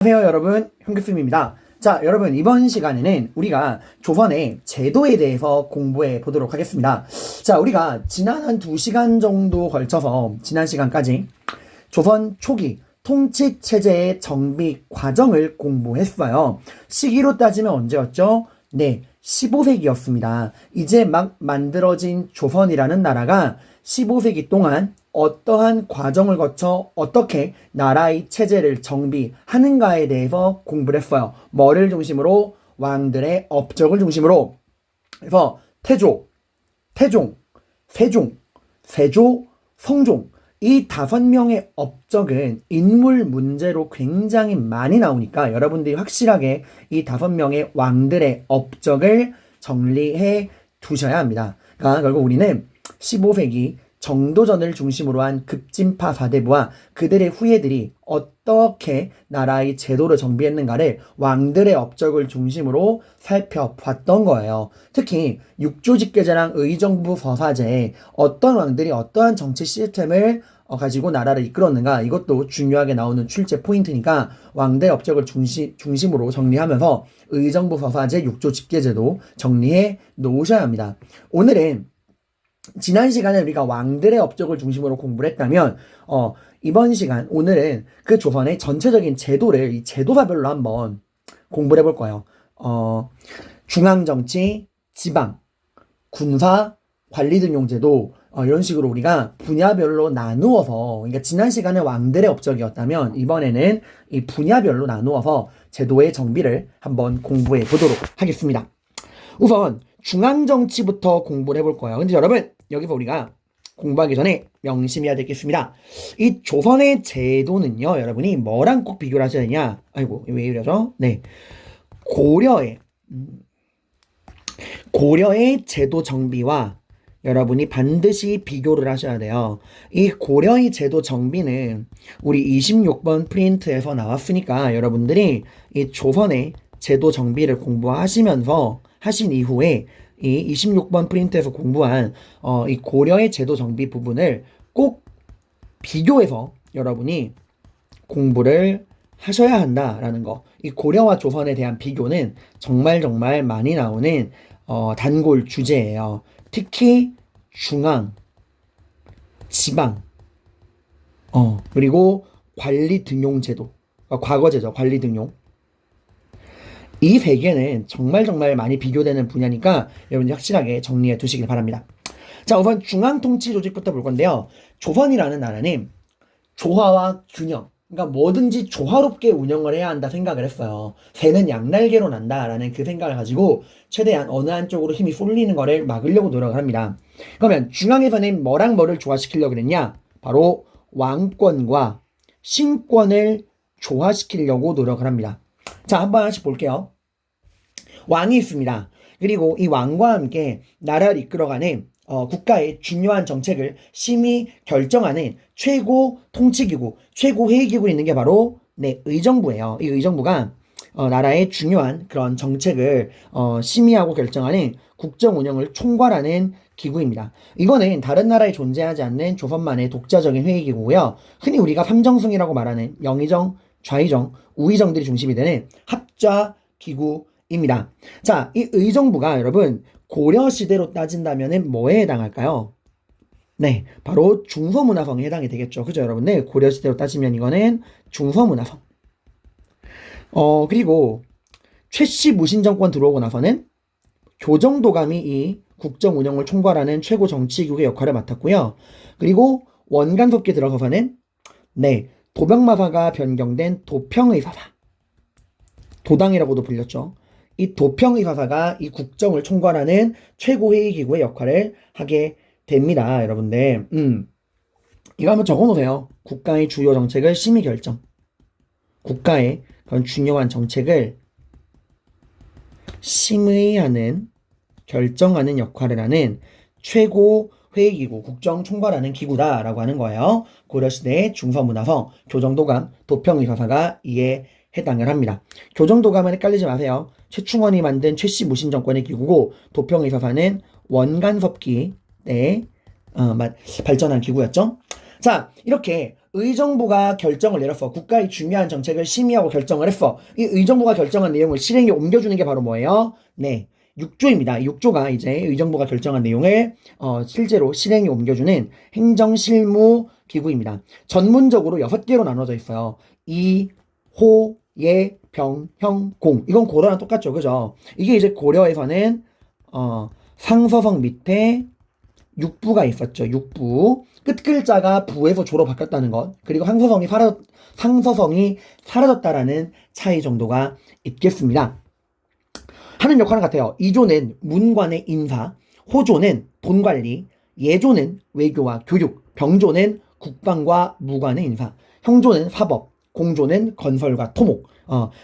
안녕하세요 여러분, 현규쌤입니다. 자, 여러분, 이번 시간에는 우리가 조선의 제도에 대해서 공부해 보도록 하겠습니다. 자, 우리가 지난 한 2시간 정도 걸쳐서 지난 시간까지 조선 초기 통치체제의 정비 과정을 공부했어요. 시기로 따지면 언제였죠? 네, 15세기였습니다. 이제 막 만들어진 조선이라는 나라가 15세기 동안 어떠한 과정을 거쳐 어떻게 나라의 체제를 정비하는가에 대해서 공부를 했어요. 뭐를 중심으로? 왕들의 업적을 중심으로. 그래서 태조, 태종, 세종, 세조, 성종, 이 5명의 업적은 인물 문제로 굉장히 많이 나오니까 여러분들이 확실하게 이 5명의 왕들의 업적을 정리해 두셔야 합니다. 그러니까 결국 우리는 15세기 정도전을 중심으로 한 급진파 사대부와 그들의 후예들이 어떻게 나라의 제도를 정비했는가를 왕들의 업적을 중심으로 살펴봤던 거예요. 특히 육조직계제랑 의정부 서사제에 어떤 왕들이 어떠한 정치 시스템을 가지고 나라를 이끌었는가, 이것도 중요하게 나오는 출제 포인트니까 왕들의 업적을 중심으로 정리하면서 의정부 서사제, 육조직계제도 정리해 놓으셔야 합니다. 오늘은 지난 시간에 우리가 왕들의 업적을 중심으로 공부를 했다면 이번 시간, 오늘은 그 조선의 전체적인 제도를 이 제도사별로 한번 공부를 해볼 거예요. 중앙정치, 지방, 군사, 관리등용제도, 이런 식으로 우리가 분야별로 나누어서, 그러니까 지난 시간에 왕들의 업적이었다면 이번에는 이 분야별로 나누어서 제도의 정비를 한번 공부해 보도록 하겠습니다. 우선 중앙정치부터 공부를 해볼 거예요. 근데 여러분, 여기서 우리가 공부하기 전에 명심해야 되겠습니다. 이 조선의 제도는요, 여러분이 뭐랑 꼭 비교를 하셔야 되냐? 아이고, 왜 이러죠? 네. 고려의 제도 정비와 여러분이 반드시 비교를 하셔야 돼요. 이 고려의 제도 정비는 우리 26번 프린트에서 나왔으니까 여러분들이 이 조선의 제도 정비를 공부하시면서 하신 이후에 이 26번 프린트에서 공부한 이 고려의 제도 정비 부분을 꼭 비교해서 여러분이 공부를 하셔야 한다라는 거. 이 고려와 조선에 대한 비교는 정말 많이 나오는 단골 주제예요. 특히 중앙, 지방, 그리고 관리 등용 제도, 과거제죠. 관리 등용. 이 세 개는 정말 많이 비교되는 분야니까 여러분이 확실하게 정리해 두시길 바랍니다. 자, 우선 중앙통치 조직부터 볼 건데요. 조선이라는 나라는 조화와 균형, 그러니까 뭐든지 조화롭게 운영을 해야 한다 생각을 했어요. 새는 양날개로 난다라는 그 생각을 가지고 최대한 어느 한쪽으로 힘이 쏠리는 거를 막으려고 노력을 합니다. 그러면 중앙에서는 뭐랑 뭐를 조화시키려고 그랬냐? 바로 왕권과 신권을 조화시키려고 노력을 합니다. 자, 한번 하나씩 볼게요. 왕이 있습니다. 그리고 이 왕과 함께 나라를 이끌어가는 국가의 중요한 정책을 심의 결정하는 최고 통치기구, 최고 회의기구에 있는 게 바로 의정부예요. 이 의정부가 나라의 중요한 그런 정책을 심의하고 결정하는 국정 운영을 총괄하는 기구입니다. 이거는 다른 나라에 존재하지 않는 조선만의 독자적인 회의기구고요. 흔히 우리가 삼정승이라고 말하는 영의정, 좌의정, 우의정들이 중심이 되는 합자 기구입니다. 자, 이 의정부가 여러분 고려시대로 따진다면 뭐에 해당할까요? 네, 바로 중서문화성에 해당이 되겠죠. 그죠, 여러분들? 고려시대로 따지면 이거는 중서문화성. 그리고 최씨 무신정권 들어오고 나서는 교정도감이 이 국정 운영을 총괄하는 최고 정치기구의 역할을 맡았고요. 그리고 원간섭기 들어서서는 도병마사가 변경된 도평의사사, 도당이라고도 불렸죠. 이 도평의사사가 이 국정을 총괄하는 최고회의기구의 역할을 하게 됩니다. 여러분들 이거 한번 적어놓으세요. 국가의 주요 정책을 심의 결정, 국가의 그런 중요한 정책을 심의하는, 결정하는 역할을 하는 최고 회의기구, 국정 총괄하는 기구다라고 하는 거예요. 고려시대의 중서문화성, 교정도감, 도평의사사가 이에 해당을 합니다. 교정도감은 헷갈리지 마세요. 최충원이 만든 최씨 무신정권의 기구고, 도평의사사는 원간섭기 때 발전한 기구였죠. 자, 이렇게 의정부가 결정을 내렸어. 국가의 중요한 정책을 심의하고 결정을 했어. 이 의정부가 결정한 내용을 실행에 옮겨주는 게 바로 뭐예요? 네. 6조입니다. 6조가 이제 의정부가 결정한 내용을 실제로 실행에 옮겨주는 행정실무 기구입니다. 전문적으로 6개로 나눠져 있어요. 이, 호, 예, 병, 형, 공. 이건 고려랑 똑같죠. 그죠? 이게 이제 고려에서는 상서성 밑에 육부가 있었죠. 육부. 끝 글자가 부에서 조로 바뀌었다는 것. 그리고 상서성이 사라졌다라는 차이 정도가 있겠습니다. 하는 역할은 같아요. 2조는 문관의 인사, 호조는 돈관리, 예조는 외교와 교육, 병조는 국방과 무관의 인사, 형조는 사법, 공조는 건설과 토목.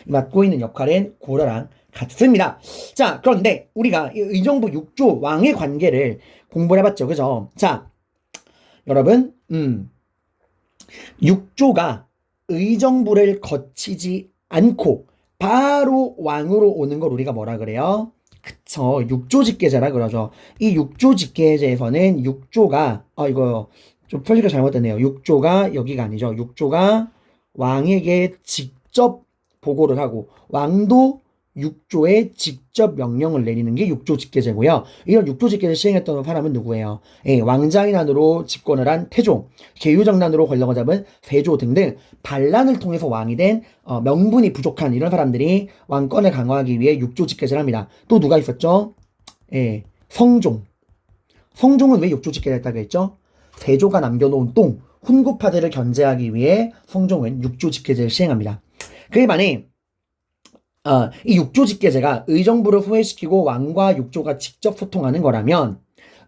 맡고 있는 역할은 고려랑 같습니다. 자, 그런데 우리가 이 의정부 6조 왕의 관계를 공부를 해봤죠. 그죠? 자, 여러분, 6조가 의정부를 거치지 않고 바로 왕으로 오는 걸 우리가 뭐라 그래요? 그쵸. 6조 직계제라 그러죠. 이 6조 직계제에서는 6조가, 이거 좀 표시가 잘못됐네요. 6조가 여기가 아니죠. 6조가 왕에게 직접 보고를 하고, 왕도 6조에 직접 명령을 내리는 게 6조 직계제고요. 이런 6조 직계를 시행했던 사람은 누구예요? 왕자의 난으로 집권을 한 태종, 계유정난으로 권력을 잡은 세조 등등 반란을 통해서 왕이 된 명분이 부족한 이런 사람들이 왕권을 강화하기 위해 6조 직계제를 합니다. 또 누가 있었죠? 성종. 성종은 왜 6조 직계를 했다고 했죠? 세조가 남겨놓은 똥, 훈구파들을 견제하기 위해 성종은 6조 직계제를 시행합니다. 그에 반해 이 6조 직계제가 의정부를 후회시키고 왕과 6조가 직접 소통하는 거라면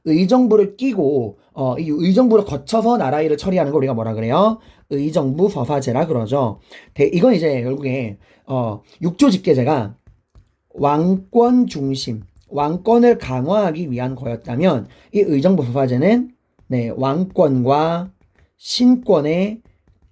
의정부를 끼고 이 의정부를 거쳐서 나라 일을 처리하는 걸 우리가 뭐라 그래요? 의정부 서사제라 그러죠. 이건 이제 결국에 6조 직계제가 왕권 중심, 왕권을 강화하기 위한 거였다면 이 의정부 서사제는 왕권과 신권의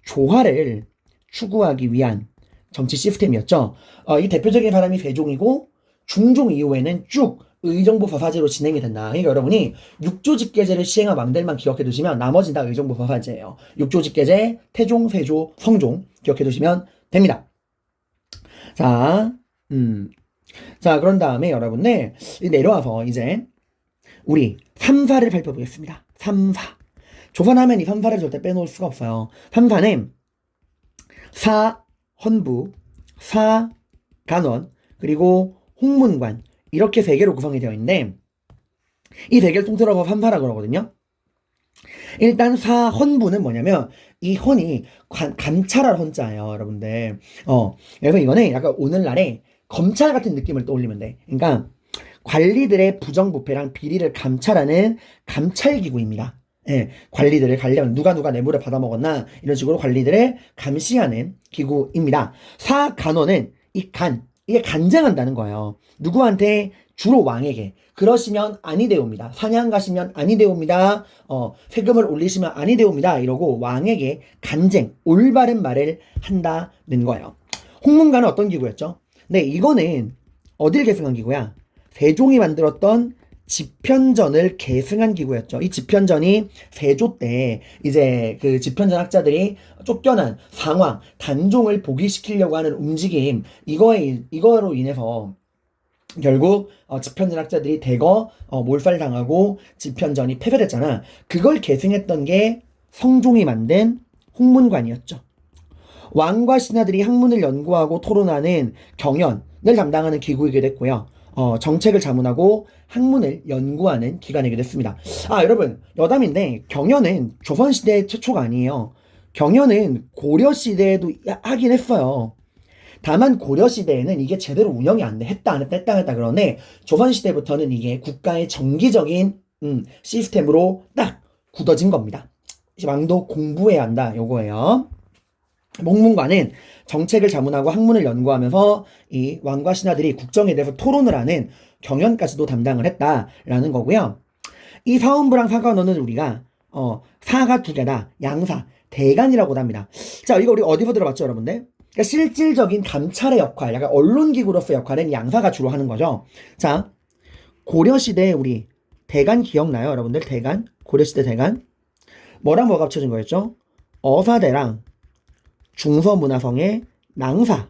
조화를 추구하기 위한 정치 시스템이었죠. 이 대표적인 사람이 세종이고 중종 이후에는 쭉 의정부 서사제로 진행이 된다. 그러니까 여러분이 6조 직계제를 시행한 왕들만 기억해 두시면 나머지는 다 의정부 서사제예요. 6조 직계제, 태종, 세조, 성종 기억해 두시면 됩니다. 자, 그런 다음에 여러분들 내려와서 이제 우리 3사를 살펴보겠습니다. 3사. 조선하면 이 3사를 절대 빼놓을 수가 없어요. 3사는 사헌부, 사간원, 그리고 홍문관 이렇게 3개로 구성이 되어 있는데 이 3개를 통틀어서 3사라 그러거든요. 일단 사헌부는 뭐냐면 이 헌이 감찰할 헌자예요, 여러분들. 그래서 이거는 약간 오늘날의 검찰 같은 느낌을 떠올리면 돼. 그러니까 관리들의 부정부패랑 비리를 감찰하는 감찰기구입니다. 관리들을 관리하는 누가 뇌물을 받아먹었나 이런 식으로 관리들을 감시하는 기구입니다. 사간원은 이게 간쟁한다는 거예요. 누구한테? 주로 왕에게. 그러시면 아니되옵니다. 사냥 가시면 아니되옵니다. 세금을 올리시면 아니되옵니다. 이러고 왕에게 간쟁, 올바른 말을 한다는 거예요. 홍문관은 어떤 기구였죠? 네, 이거는 어딜 계승한 기구야? 세종이 만들었던 집현전을 계승한 기구였죠. 이 집현전이 세조 때 이제 그 집현전 학자들이 쫓겨난 상황, 단종을 복위시키려고 하는 움직임, 이거로 인해서 결국 집현전 학자들이 대거 몰살당하고 집현전이 패배됐잖아. 그걸 계승했던 게 성종이 만든 홍문관이었죠. 왕과 신하들이 학문을 연구하고 토론하는 경연을 담당하는 기구이기도 했고요. 정책을 자문하고 학문을 연구하는 기관이기도 했습니다. 여러분, 여담인데 경연은 조선시대 최초가 아니에요. 경연은 고려시대에도 하긴 했어요. 다만 고려시대에는 이게 제대로 운영이 안 돼. 했다 안 했다 그러네. 조선시대부터는 이게 국가의 정기적인 시스템으로 딱 굳어진 겁니다. 왕도 공부해야 한다 요거예요. 목문관은 정책을 자문하고 학문을 연구하면서 이 왕과 신하들이 국정에 대해서 토론을 하는 경연까지도 담당을 했다라는 거고요. 이 사헌부랑 사간원은 우리가 사가 2개다. 양사, 대간이라고도 합니다. 자, 이거 우리 어디서 들어봤죠, 여러분들? 그러니까 실질적인 감찰의 역할, 약간 언론기구로서의 역할은 양사가 주로 하는 거죠. 자, 고려시대에 우리 대간 기억나요, 여러분들? 대간? 고려시대 대간? 뭐랑 뭐가 합쳐진 거였죠? 어사대랑 중서문화성의 낭사.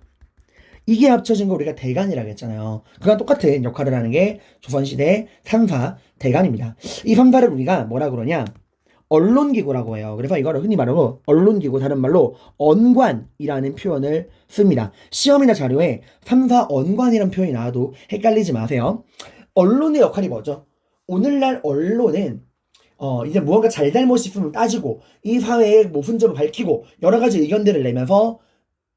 이게 합쳐진 거 우리가 대간이라고 했잖아요. 그건 똑같은 역할을 하는 게 조선시대 3사 대간입니다. 이 3사를 우리가 뭐라 그러냐? 언론기구라고 해요. 그래서 이거를 흔히 말하고 언론기구, 다른 말로 언관이라는 표현을 씁니다. 시험이나 자료에 3사 언관이라는 표현이 나와도 헷갈리지 마세요. 언론의 역할이 뭐죠? 오늘날 언론은 이제 무언가 잘잘못이 있으면 따지고 이 사회의 모순점을 밝히고 여러 가지 의견들을 내면서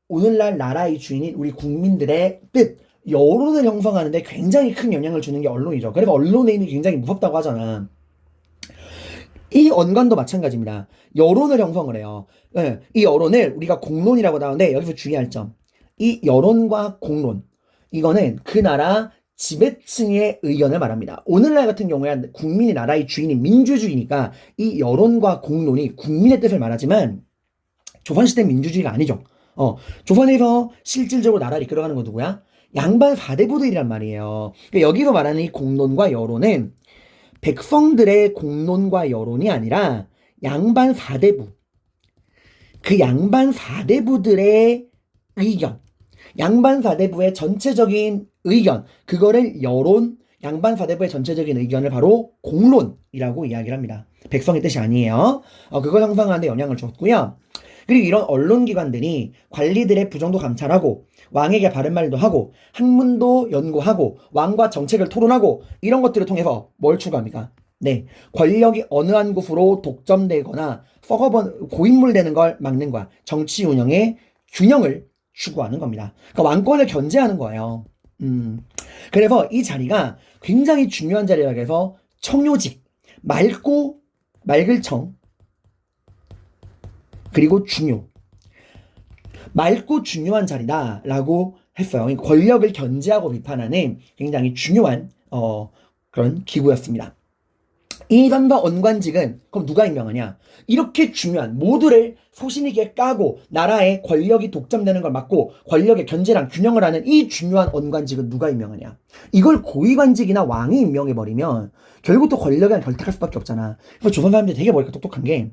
오늘날 나라의 주인인 우리 국민들의 뜻, 여론을 형성하는데 굉장히 큰 영향을 주는 게 언론이죠. 그래서 언론의 힘이 굉장히 무섭다고 하잖아. 이 언관도 마찬가지입니다. 여론을 형성을 해요. 네, 이 여론을 우리가 공론이라고 나오는데 여기서 주의할 점. 이 여론과 공론, 이거는 그 나라 지배층의 의견을 말합니다. 오늘날 같은 경우에 국민이 나라의 주인인 민주주의니까 이 여론과 공론이 국민의 뜻을 말하지만 조선시대 민주주의가 아니죠. 조선에서 실질적으로 나라를 이끌어가는 건 누구야? 양반 사대부들이란 말이에요. 그러니까 여기서 말하는 이 공론과 여론은 백성들의 공론과 여론이 아니라 양반 사대부, 그 양반 사대부들의 의견, 양반 사대부의 전체적인 의견, 그거를 여론, 양반 사대부의 전체적인 의견을 바로 공론이라고 이야기를 합니다. 백성의 뜻이 아니에요. 그걸 형성하는 데 영향을 줬고요. 그리고 이런 언론기관들이 관리들의 부정도 감찰하고 왕에게 바른 말도 하고 학문도 연구하고 왕과 정책을 토론하고 이런 것들을 통해서 뭘 추구합니까? 네, 권력이 어느 한 곳으로 독점되거나 고인물되는 걸 막는 거야. 정치 운영의 균형을 추구하는 겁니다. 그러니까 왕권을 견제하는 거예요. 그래서 이 자리가 굉장히 중요한 자리라고 해서 청요직, 맑을 청, 그리고 맑고 중요한 자리다라고 했어요. 권력을 견제하고 비판하는 굉장히 중요한 그런 기구였습니다. 이 3사 언관직은 그럼 누가 임명하냐? 이렇게 중요한 모두를 소신있게 까고 나라의 권력이 독점되는 걸 막고 권력의 견제랑 균형을 하는 이 중요한 언관직은 누가 임명하냐? 이걸 고위관직이나 왕이 임명해버리면 결국 또 권력이랑 결탁할 수밖에 없잖아. 그래서 조선 사람들이 되게 머리가 똑똑한 게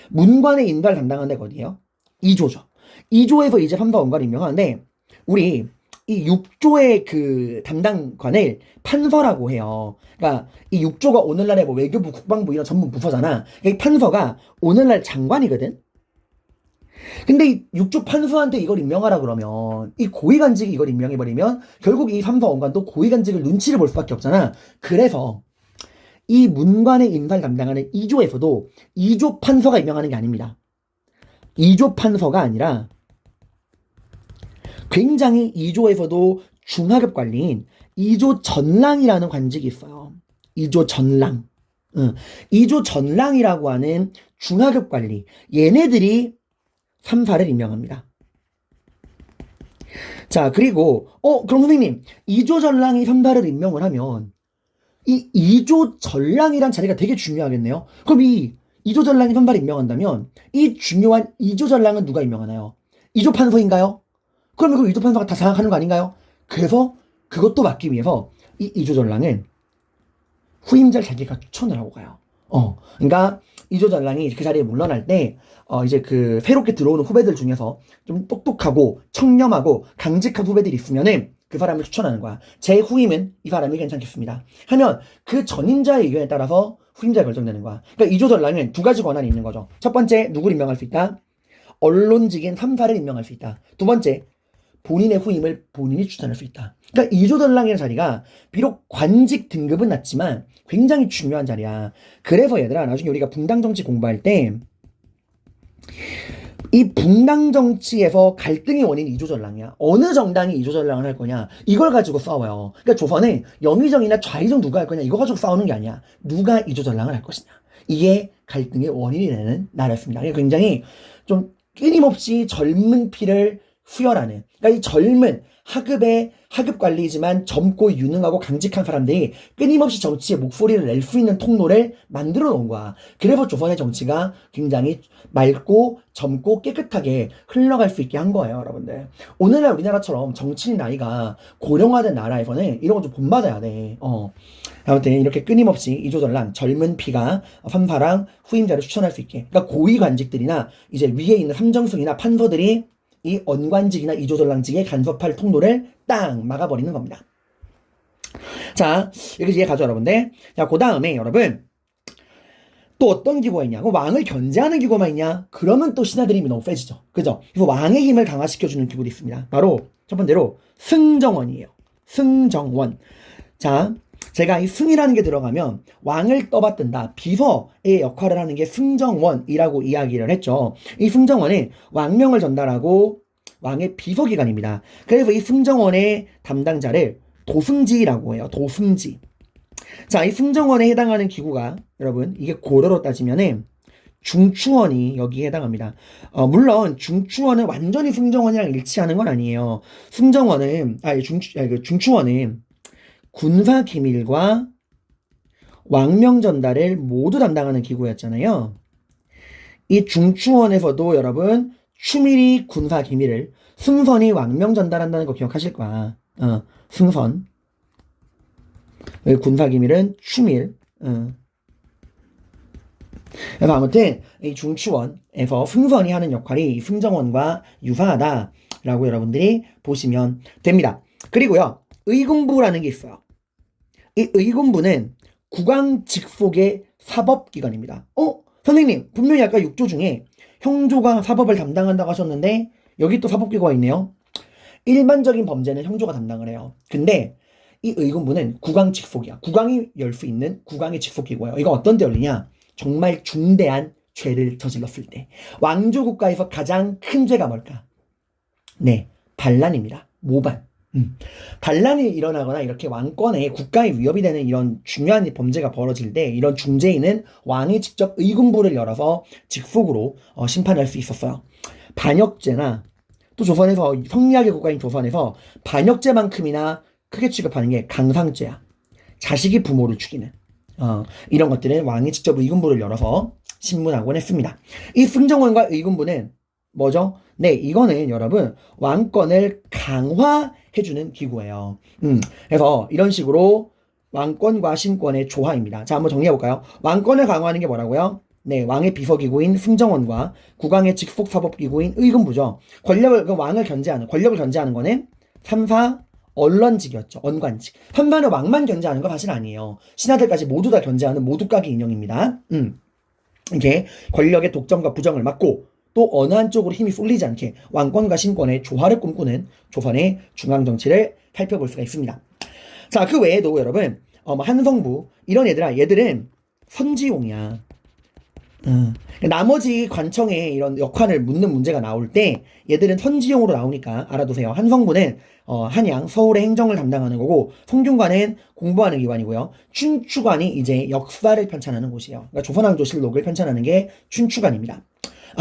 문관의 인사를 담당하는 데가 어디예요? 2조죠. 2조에서 이제 3사 언관을 임명하는데 우리 이 6조의 그 담당관을 판서라고 해요. 그러니까 이 6조가 오늘날의 뭐 외교부, 국방부 이런 전문 부서잖아. 이 판서가 오늘날 장관이거든. 근데 이 6조 판서한테 이걸 임명하라 그러면 이 고위관직이 이걸 임명해버리면 결국 이 3사 언관도 고위관직을 눈치를 볼 수밖에 없잖아. 그래서 이 문관의 인사를 담당하는 2조에서도 2조 판서가 임명하는 게 아닙니다. 2조 판서가 아니라 굉장히 2조에서도 중하급 관리인 2조 전랑이라는 관직이 있어요. 2조 전랑. 2조 전랑이라고 하는 중하급 관리. 얘네들이 3사를 임명합니다. 자, 그리고 그럼 선생님 2조 전랑이 3사를 임명을 하면 이 2조 전랑이란 자리가 되게 중요하겠네요. 그럼 이 2조 전랑이 3사를 임명한다면 이 중요한 2조 전랑은 누가 임명하나요? 2조 판서인가요? 그러면 그 2조 판서가 다 장악하는 거 아닌가요? 그래서 그것도 막기 위해서 이 2조 전랑은 후임자를 자기가 추천을 하고 가요. 그러니까 2조 전랑이 그 자리에 물러날 때 이제 그 새롭게 들어오는 후배들 중에서 좀 똑똑하고 청렴하고 강직한 후배들이 있으면은 그 사람을 추천하는 거야. 제 후임은 이 사람이 괜찮겠습니다. 하면 그 전임자의 의견에 따라서 후임자가 결정되는 거야. 그러니까 2조 전랑은 두 가지 권한이 있는 거죠. 첫 번째, 누구를 임명할 수 있다? 언론직인 3사를 임명할 수 있다. 두 번째, 본인의 후임을 본인이 추천할 수 있다. 그러니까 2조 전랑이라는 자리가 비록 관직 등급은 낮지만 굉장히 중요한 자리야. 그래서 얘들아, 나중에 우리가 붕당 정치 공부할 때 이 붕당 정치에서 갈등의 원인이 2조 전랑이야. 어느 정당이 2조 전랑을 할 거냐, 이걸 가지고 싸워요. 그러니까 조선은 영의정이나 좌의정 누가 할 거냐 이거 가지고 싸우는 게 아니야. 누가 2조 전랑을 할 것이냐. 이게 갈등의 원인이 되는 나라였습니다. 굉장히 좀 끊임없이 젊은 피를 수혈하는, 그러니까 이 젊은 하급 관리지만 젊고 유능하고 강직한 사람들이 끊임없이 정치에 목소리를 낼 수 있는 통로를 만들어 놓은 거야. 그래서 조선의 정치가 굉장히 맑고 젊고 깨끗하게 흘러갈 수 있게 한 거예요, 여러분들. 오늘날 우리나라처럼 정치인 나이가 고령화된 나라에서는 이런 거 좀 본받아야 돼. 아무튼 이렇게 끊임없이 이조전랑 젊은 피가 삼사랑 후임자를 추천할 수 있게. 그러니까 고위 관직들이나 이제 위에 있는 삼정승이나 판서들이 이 언관직이나 이조전랑직에 간섭할 통로를 딱 막아버리는 겁니다. 자, 이렇게 이해가죠, 여러분들? 자, 그 다음에 여러분, 또 어떤 기구가 있냐? 왕을 견제하는 기구만 있냐? 그러면 또 신하들의 힘이 너무 세지죠. 그죠? 그래서 왕의 힘을 강화시켜주는 기구도 있습니다. 바로 첫 번째로 승정원이에요. 승정원. 자, 제가 이 승이라는 게 들어가면 왕을 떠받든다, 비서의 역할을 하는 게 승정원이라고 이야기를 했죠. 이 승정원은 왕명을 전달하고 왕의 비서기관입니다. 그래서 이 승정원의 담당자를 도승지라고 해요. 도승지. 자, 이 승정원에 해당하는 기구가 여러분, 이게 고려로 따지면은 중추원이 여기에 해당합니다. 물론 중추원은 완전히 승정원이랑 일치하는 건 아니에요. 중추원은 군사 기밀과 왕명 전달을 모두 담당하는 기구였잖아요. 이 중추원에서도 여러분, 추밀이 군사 기밀을, 승선이 왕명 전달한다는 거 기억하실 거야. 승선. 군사 기밀은 추밀. 그래서 아무튼 이 중추원에서 승선이 하는 역할이 승정원과 유사하다라고 여러분들이 보시면 됩니다. 그리고요, 의군부라는 게 있어요. 이 의군부는 국왕 직속의 사법기관입니다. 선생님, 분명히 아까 6조 중에 형조가 사법을 담당한다고 하셨는데 여기 또 사법기구가 있네요. 일반적인 범죄는 형조가 담당을 해요. 근데 이 의군부는 국왕 직속이야. 국왕이 열 수 있는 국왕의 직속기구예요. 이거 어떤 때 열리냐? 정말 중대한 죄를 저질렀을 때. 왕조 국가에서 가장 큰 죄가 뭘까? 네, 반란입니다. 모반. 반란이 일어나거나 이렇게 왕권에 국가에 위협이 되는 이런 중요한 범죄가 벌어질 때 이런 중재인은 왕이 직접 의군부를 열어서 직속으로 심판할 수 있었어요. 반역죄나 또 조선에서 성리학의 국가인 조선에서 반역죄만큼이나 크게 취급하는 게 강상죄야. 자식이 부모를 죽이는 이런 것들은 왕이 직접 의군부를 열어서 신문하곤 했습니다. 이 승정원과 의군부는 뭐죠? 네, 이거는 여러분 왕권을 강화해주는 기구예요. 그래서 이런 식으로 왕권과 신권의 조화입니다. 자, 한번 정리해볼까요? 왕권을 강화하는 게 뭐라고요? 네, 왕의 비서기구인 승정원과 국왕의 직속 사법기구인 의군부죠. 왕을 견제하는, 권력을 견제하는 거는 3사 언론직이었죠. 언관직. 한반은 왕만 견제하는 거 사실 아니에요. 신하들까지 모두 다 견제하는 모두각의 인형입니다. 이게 권력의 독점과 부정을 막고 또 어느 한쪽으로 힘이 쏠리지 않게 왕권과 신권의 조화를 꿈꾸는 조선의 중앙정치를 살펴볼 수가 있습니다. 자, 그 외에도 여러분 한성부 이런 얘들은 선지용이야. 나머지 관청에 이런 역할을 묻는 문제가 나올 때 얘들은 선지용으로 나오니까 알아두세요. 한성부는 한양, 서울의 행정을 담당하는 거고, 성균관은 공부하는 기관이고요. 춘추관이 이제 역사를 편찬하는 곳이에요. 그러니까 조선왕조실록을 편찬하는 게 춘추관입니다.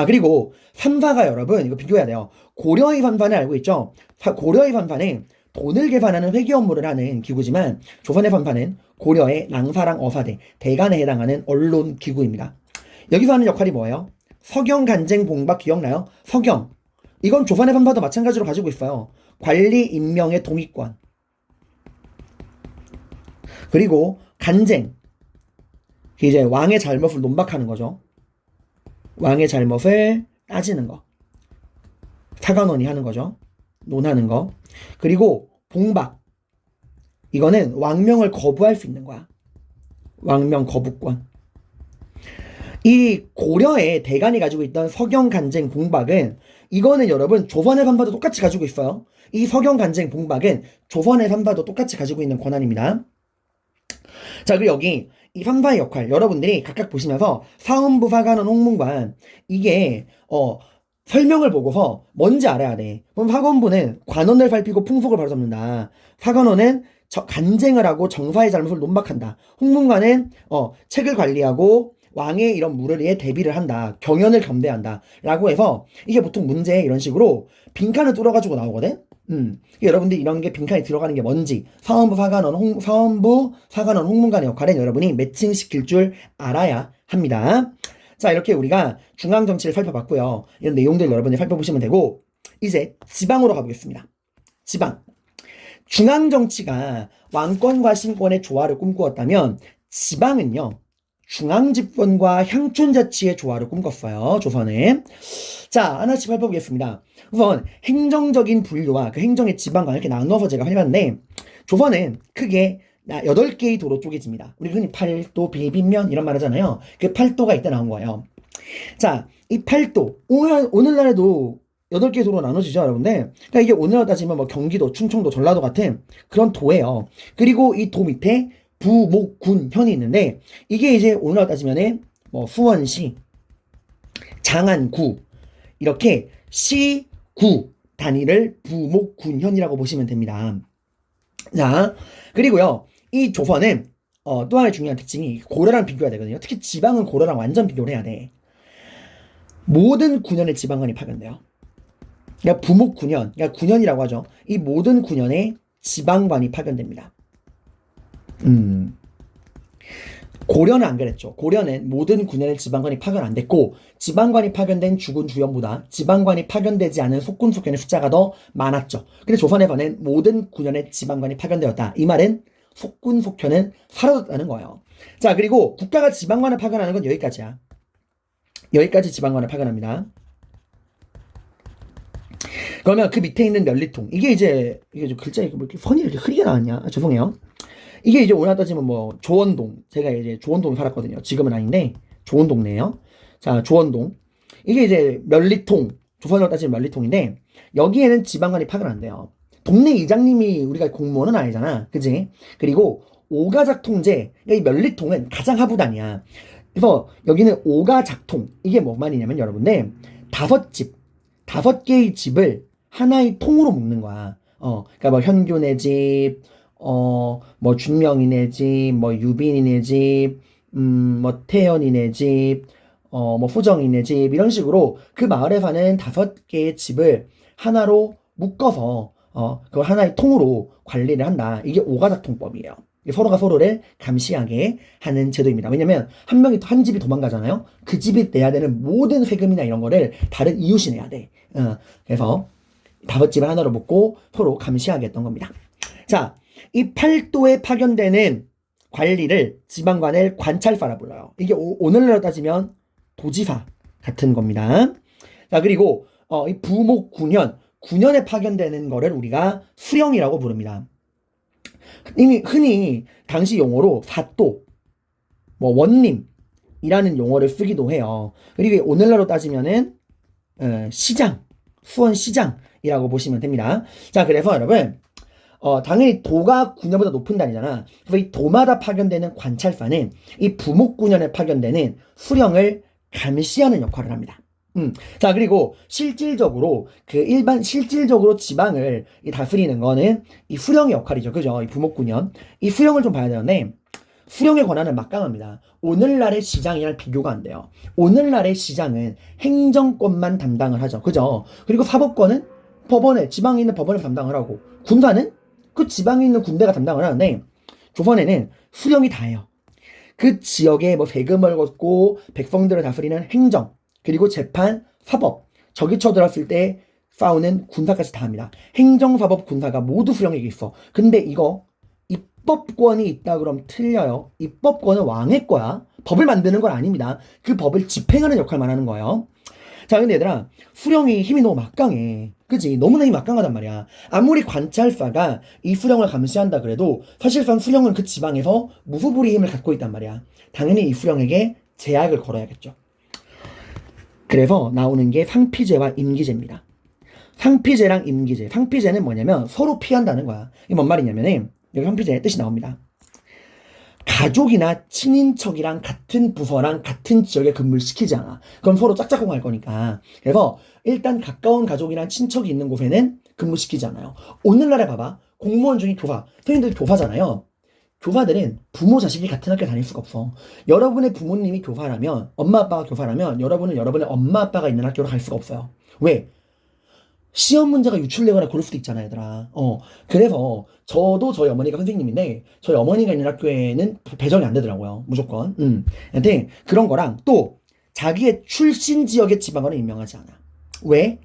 그리고 삼사가 여러분 이거 비교해야 돼요. 고려의 삼사는 알고 있죠? 고려의 삼사는 돈을 계산하는 회계 업무를 하는 기구지만 조선의 삼사는 고려의 랑사랑 어사대, 대간에 해당하는 언론 기구입니다. 여기서 하는 역할이 뭐예요? 서경, 간쟁, 봉박 기억나요? 서경. 이건 조선의 삼사도 마찬가지로 가지고 있어요. 관리, 임명의 동의권. 그리고 간쟁. 이제 왕의 잘못을 논박하는 거죠. 왕의 잘못을 따지는 거. 사관원이 하는 거죠. 논하는 거. 그리고 봉박. 이거는 왕명을 거부할 수 있는 거야. 왕명 거부권. 이 고려의 대간이 가지고 있던 서경, 간쟁, 봉박은 이거는 여러분 조선의 삼사도 똑같이 가지고 있어요. 이 서경, 간쟁, 봉박은 조선의 삼사도 똑같이 가지고 있는 권한입니다. 자, 그리고 여기 이 삼사의 역할 여러분들이 각각 보시면서 사헌부, 사관원, 홍문관 이게 설명을 보고서 뭔지 알아야 돼. 그럼 사관부는 관원을 살피고 풍속을 바로잡는다. 사관원은 간쟁을 하고 정사의 잘못을 논박한다. 홍문관은 책을 관리하고 왕의 이런 물의에 대비를 한다. 경연을 겸대한다. 라고 해서 이게 보통 문제에 이런 식으로 빈칸을 뚫어가지고 나오거든? 여러분들 이런 게 빈칸에 들어가는 게 뭔지 사원부, 사관원, 홍문관의 역할은 여러분이 매칭시킬 줄 알아야 합니다. 자, 이렇게 우리가 중앙정치를 살펴봤고요. 이런 내용들 여러분이 살펴보시면 되고 이제 지방으로 가보겠습니다. 지방. 중앙정치가 왕권과 신권의 조화를 꿈꾸었다면 지방은요. 중앙집권과 향촌자치의 조화를 꿈꿨어요. 조선에. 자, 하나씩 살펴보겠습니다. 우선 행정적인 분류와 그 행정의 지방과 이렇게 나누어서 제가 해봤는데 조선은 크게 8개의 도로 쪼개집니다. 우리 흔히 팔도, 비빔면 이런 말 하잖아요. 그 팔도가 이때 나온 거예요. 자, 이 팔도 오늘날에도 8개의 도로 나눠지죠, 여러분들. 그러니까 이게 오늘날 따지면 뭐 경기도, 충청도, 전라도 같은 그런 도예요. 그리고 이 도 밑에 부, 목, 군, 현이 있는데 이게 이제 오늘날 따지면은 뭐 수원시, 장안구 이렇게 시, 구 단위를 부, 목, 군, 현이라고 보시면 됩니다. 자, 그리고요. 이 조선은 또 하나의 중요한 특징이 고려랑 비교해야 되거든요. 특히 지방은 고려랑 완전 비교를 해야 돼. 모든 군현의 지방관이 파견돼요. 그러니까 부목 군현, 그러니까 군현이라고 하죠. 이 모든 군현의 지방관이 파견됩니다. 고려는 안 그랬죠. 고려는 모든 군현의 지방관이 파견 안 됐고 지방관이 파견된 주군 주현보다 지방관이 파견되지 않은 속군 속현의 숫자가 더 많았죠. 근데 조선에서는 모든 군현의 지방관이 파견되었다. 이 말은 속군 속현은 사라졌다는 거예요. 자, 그리고 국가가 지방관을 파견하는 건 여기까지야. 여기까지 지방관을 파견합니다. 그러면 그 밑에 있는 면리통 이게 좀 글자 뭐 이렇게 선이 이렇게 흐리게 나왔냐? 죄송해요. 이게 이제 오늘 따지면 뭐 조원동, 제가 이제 조원동에 살았거든요. 지금은 아닌데 조원동네요. 자, 조원동 이게 이제 면리통, 조선으로 따지면 면리통인데 여기에는 지방관이 파견 안 돼요. 동네 이장님이 우리가 공무원은 아니잖아, 그지? 그리고 오가작통제, 이 면리통은 가장 하부단이야. 그래서 여기는 오가작통, 이게 뭐 말이냐면 여러분들 5개의 집을 하나의 통으로 묶는 거야. 그러니까 뭐 현균의 집, 뭐 준명이네 집, 뭐 유빈이네 집, 뭐 태연이네 집, 뭐 후정이네 집 이런 식으로 그 마을에 사는 5개의 집을 하나로 묶어서 그걸 하나의 통으로 관리를 한다. 이게 오가작통법이에요. 서로가 서로를 감시하게 하는 제도입니다. 왜냐면 한 집이 도망가잖아요. 그 집이 내야 되는 모든 세금이나 이런 거를 다른 이웃이 내야 돼. 그래서 5집을 하나로 묶고 서로 감시하게 했던 겁니다. 자, 이 팔도에 파견되는 관리를 지방관을 관찰사라 불러요. 이게 오늘날로 따지면 도지사 같은 겁니다. 자, 그리고 이 부목 군현에 파견되는 거를 우리가 수령이라고 부릅니다. 흔히 당시 용어로 사또, 뭐 원림이라는 용어를 쓰기도 해요. 그리고 오늘날로 따지면은 시장, 수원시장이라고 보시면 됩니다. 자, 그래서 여러분 당연히 도가 군현보다 높은 단위잖아. 그래서 이 도마다 파견되는 관찰사는 이 부목군현에 파견되는 수령을 감시하는 역할을 합니다. 자, 그리고 실질적으로 지방을 다스리는 거는 이 수령의 역할이죠. 그죠? 이 부목군현. 이 수령을 좀 봐야 되는데 수령의 권한은 막강합니다. 오늘날의 시장이랑 비교가 안 돼요. 오늘날의 시장은 행정권만 담당을 하죠. 그죠? 그리고 사법권은 지방에 있는 법원을 담당을 하고 군사는 그 지방에 있는 군대가 담당을 하는데 조선에는 수령이 다 해요. 그 지역에 뭐 세금을 걷고 백성들을 다스리는 행정, 그리고 재판, 사법, 적이 쳐들었을 때 싸우는 군사까지 다 합니다. 행정, 사법, 군사가 모두 수령에게 있어. 근데 이거 입법권이 있다 그럼 틀려요. 입법권은 왕의 거야. 법을 만드는 건 아닙니다. 그 법을 집행하는 역할만 하는 거예요. 자, 근데 얘들아, 수령이 힘이 너무 막강해. 그지? 너무나 힘이 막강하단 말이야. 아무리 관찰사가 이 수령을 감시한다 그래도 사실상 수령은 그 지방에서 무소불위 힘을 갖고 있단 말이야. 당연히 이 수령에게 제약을 걸어야겠죠. 그래서 나오는 게 상피제와 임기제입니다. 상피제랑 임기제. 상피제는 뭐냐면 서로 피한다는 거야. 이게 뭔 말이냐면은 여기 상피제의 뜻이 나옵니다. 가족이나 친인척이랑 같은 부서랑 같은 지역에 근무를 시키지 않아. 그럼 서로 짝짝꿍할 거니까. 그래서 일단 가까운 가족이랑 친척이 있는 곳에는 근무시키지 않아요. 오늘날에 봐봐. 공무원 중에 교사. 선생님들이 교사잖아요. 교사들은 부모 자식이 같은 학교 다닐 수가 없어. 여러분의 부모님이 교사라면, 엄마 아빠가 교사라면 여러분은 여러분의 엄마 아빠가 있는 학교로 갈 수가 없어요. 왜? 시험 문제가 유출되거나 그럴 수도 있잖아, 얘들아. 그래서 저도 저희 어머니가 선생님인데 저희 어머니가 있는 학교에는 배정이 안 되더라고요. 무조건. 근데 그런 거랑 또 자기의 출신 지역의 지방원은 임명하지 않아. 왜?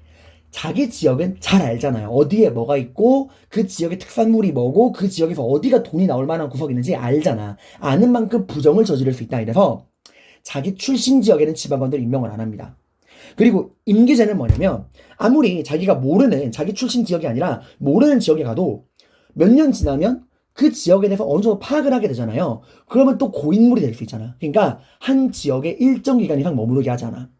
자기 지역은 잘 알잖아요. 어디에 뭐가 있고 그 지역의 특산물이 뭐고 그 지역에서 어디가 돈이 나올 만한 구석이 있는지 알잖아. 아는 만큼 부정을 저지를 수 있다. 이래서 자기 출신 지역에는 지방원들 임명을 안 합니다. 그리고 임기제는 뭐냐면 아무리 자기가 모르는 자기 출신 지역이 아니라 모르는 지역에 가도 몇 년 지나면 그 지역에 대해서 어느 정도 파악을 하게 되잖아요. 그러면 또 고인물이 될 수 있잖아. 그러니까 한 지역에 일정 기간 이상 머무르게 하잖아.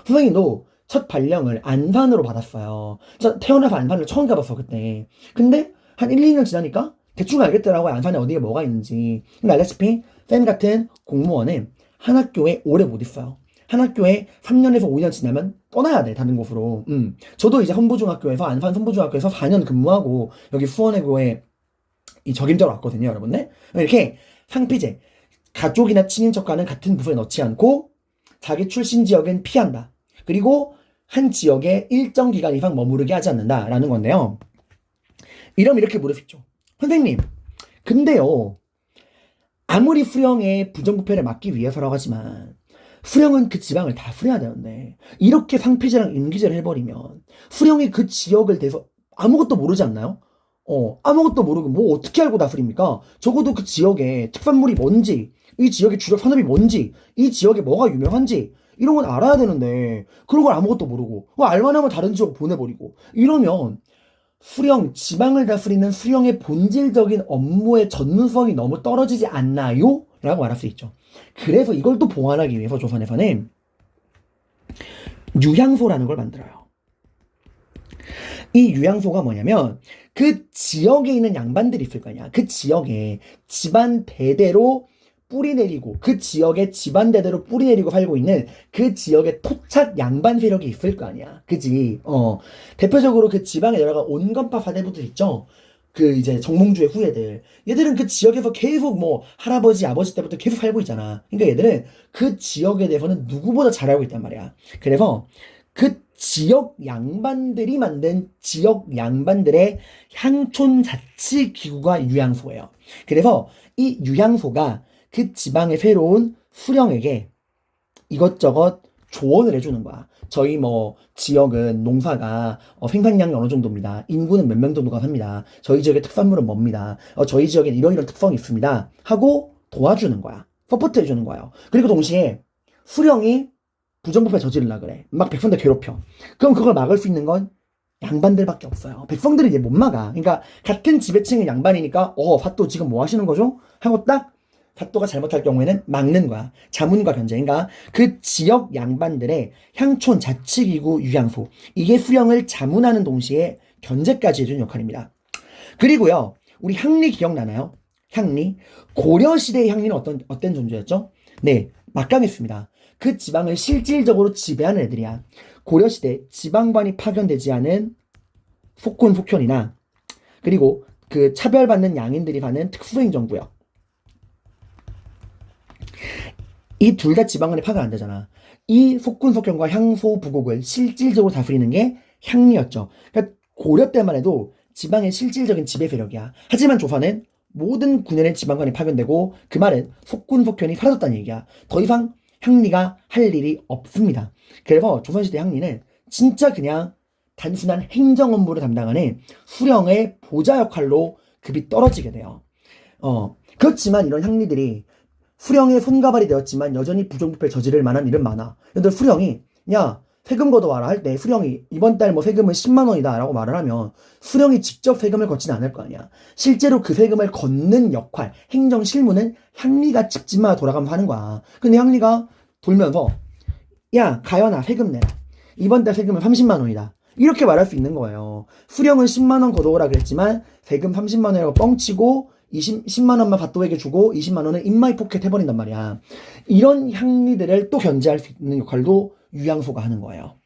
선생님도 첫 발령을 안산으로 받았어요. 저 태어나서 안산을 처음 가봤어 그때. 근데 한 1, 2년 지나니까 대충 알겠더라고요. 안산에 어디에 뭐가 있는지. 근데 알다시피 쌤 같은 공무원은 한 학교에 오래 못 있어요. 한 학교에 3년에서 5년 지나면 떠나야 돼, 다른 곳으로. 저도 이제 선부중학교에서, 안산 선부중학교에서 4년 근무하고, 여기 수원외고에 이 적임자로 왔거든요, 여러분들. 이렇게 상피제, 가족이나 친인척과는 같은 부서에 넣지 않고, 자기 출신 지역은 피한다. 그리고 한 지역에 일정 기간 이상 머무르게 하지 않는다라는 건데요. 이러면 이렇게 물을 수 있죠. 선생님, 근데요, 아무리 수령의 부정부패를 막기 위해서라고 하지만, 수령은 그 지방을 다 수령해야 되는데 이렇게 상피제랑 임기제를 해버리면 수령이 그 지역을 대해서 아무것도 모르지 않나요? 아무것도 모르고 뭐 어떻게 알고 다스립니까? 적어도 그 지역의 특산물이 뭔지, 이 지역의 주력 산업이 뭔지, 이 지역에 뭐가 유명한지 이런 건 알아야 되는데 그런 걸 아무것도 모르고 알만하면 다른 지역 보내버리고 이러면 수령, 지방을 다스리는 수령의 본질적인 업무의 전문성이 너무 떨어지지 않나요? 라고 말할 수 있죠. 그래서 이걸 또 보완하기 위해서 조선에서는 유향소라는 걸 만들어요. 이 유향소가 뭐냐면 그 지역에 있는 양반들이 있을 거 아니야. 그 지역에 집안 대대로 뿌리 내리고 그 지역에 집안 대대로 뿌리 내리고 살고 있는 그 지역의 토착 양반 세력이 있을 거 아니야. 그지? 대표적으로 그 지방에 내려가 온건파 사대부들 있죠. 그 이제 정몽주의 후예들. 얘들은 그 지역에서 계속 뭐 할아버지 아버지 때부터 계속 살고 있잖아. 그러니까 얘들은 그 지역에 대해서는 누구보다 잘 알고 있단 말이야. 그래서 그 지역 양반들이 만든 지역 양반들의 향촌 자치 기구가 유향소예요. 그래서 이 유향소가 그 지방의 새로운 수령에게 이것저것 조언을 해주는 거야. 저희 뭐 지역은 농사가 생산량이 어느 정도입니다. 인구는 몇 명 정도가 삽니다. 저희 지역의 특산물은 뭡니다. 저희 지역엔 이런 특성이 있습니다. 하고 도와주는 거야. 서포트 해주는 거예요. 그리고 동시에 수령이 부정부패 저지르려 그래. 막 백성들 괴롭혀. 그럼 그걸 막을 수 있는 건 양반들밖에 없어요. 백성들이 이제 못 막아. 그러니까 같은 지배층의 양반이니까 사또 지금 뭐 하시는 거죠? 하고 딱 사또가 잘못할 경우에는 막는 거야. 자문과 견제. 그러니까 그 지역 양반들의 향촌 자치기구 유향소. 이게 수령을 자문하는 동시에 견제까지 해주는 역할입니다. 그리고요. 우리 향리 기억나나요? 향리. 고려시대의 향리는 어떤 존재였죠? 네. 막강했습니다. 그 지방을 실질적으로 지배하는 애들이야. 고려시대 지방관이 파견되지 않은 속군 속현이나 그리고 그 차별받는 양인들이 사는 특수행정구역. 이 둘 다 지방관이 파견 안 되잖아. 이 속군 속현과 향소 부국을 실질적으로 다스리는 게 향리였죠. 그러니까 고려 때만 해도 지방의 실질적인 지배 세력이야. 하지만 조선은 모든 군현의 지방관이 파견되고 그 말은 속군 속현이 사라졌다는 얘기야. 더 이상 향리가 할 일이 없습니다. 그래서 조선시대 향리는 진짜 그냥 단순한 행정 업무를 담당하는 수령의 보좌 역할로 급이 떨어지게 돼요. 그렇지만 이런 향리들이 수령의 손가발이 되었지만 여전히 부정부패를 저지를 만한 일은 많아. 예를 들어 수령이 야 세금 걷어와라 할 때 수령이 이번 달 뭐 세금은 10만 원이다 라고 말을 하면 수령이 직접 세금을 걷지는 않을 거 아니야. 실제로 그 세금을 걷는 역할, 행정 실무는 향리가 집집마다 돌아가면서 하는 거야. 근데 향리가 돌면서 야 가연아 세금 내라. 이번 달 세금은 30만 원이다. 이렇게 말할 수 있는 거예요. 수령은 10만 원 걷어오라 그랬지만 세금 30만 원이라고 뻥치고 10만 원만 밭도에게 주고 20만 원은 인마이 포켓 해버린단 말이야. 이런 향리들을 또 견제할 수 있는 역할도 유향소가 하는 거예요.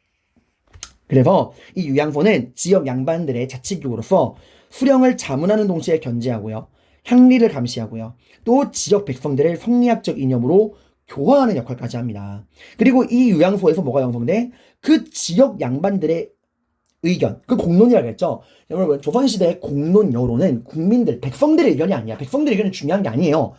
그래서 이 유향소는 지역 양반들의 자치기구로서 수령을 자문하는 동시에 견제하고요. 향리를 감시하고요. 또 지역 백성들을 성리학적 이념으로 교화하는 역할까지 합니다. 그리고 이 유양소에서 뭐가 형성돼? 그 지역 양반들의 의견, 그 공론이라고 했죠. 여러분, 조선시대의 공론 여론은 국민들, 백성들의 의견이 아니야. 백성들의 의견은 중요한 게 아니에요.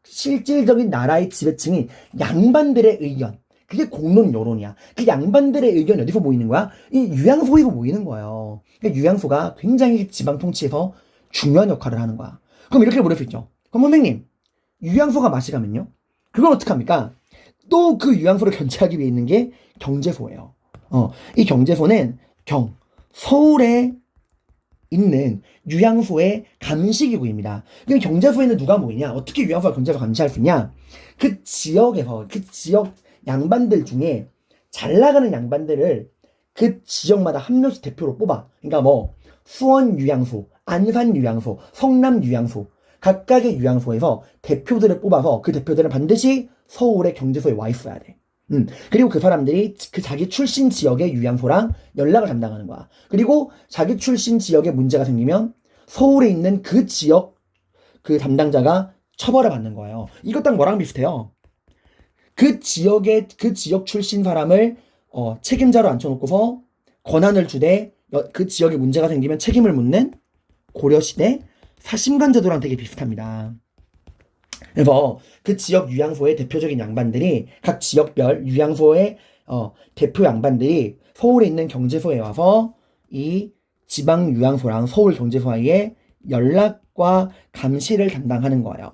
실질적인 나라의 지배층인 양반들의 의견. 그게 공론 여론이야. 그 양반들의 의견이 어디서 모이는 거야? 이 유양소에서 모이는 거예요. 그러니까 유양소가 굉장히 지방 통치에서 중요한 역할을 하는 거야. 그럼 이렇게 물을 수 있죠. 그럼 선생님, 유양소가 맛이 가면요? 그걸 어떻게 합니까? 또 그 유양소를 견제하기 위해 있는 게 경제소예요. 이 경제소는 서울에 있는 유양소의 감시기구입니다. 그 경제소에는 누가 모이냐? 어떻게 유양소와 경제소 감시할 수 있냐? 그 지역에서, 그 지역 양반들 중에 잘 나가는 양반들을 그 지역마다 한 명씩 대표로 뽑아. 그러니까 뭐, 수원 유양소, 안산 유양소, 성남 유양소, 각각의 유양소에서 대표들을 뽑아서 그 대표들은 반드시 서울의 경제소에 와 있어야 돼. 그리고 그 사람들이 그 자기 출신 지역의 유양소랑 연락을 담당하는 거야. 그리고 자기 출신 지역에 문제가 생기면 서울에 있는 그 지역 그 담당자가 처벌을 받는 거예요. 이것 딱 뭐랑 비슷해요. 그 지역 출신 사람을 책임자로 앉혀놓고서 권한을 주되 그 지역에 문제가 생기면 책임을 묻는 고려시대 사심관 제도랑 되게 비슷합니다. 그래서 그 지역 유양소의 대표적인 양반들이 각 지역별 유양소의 대표 양반들이 서울에 있는 경제소에 와서 이 지방 유양소랑 서울 경제소 사이에 연락과 감시를 담당하는 거예요.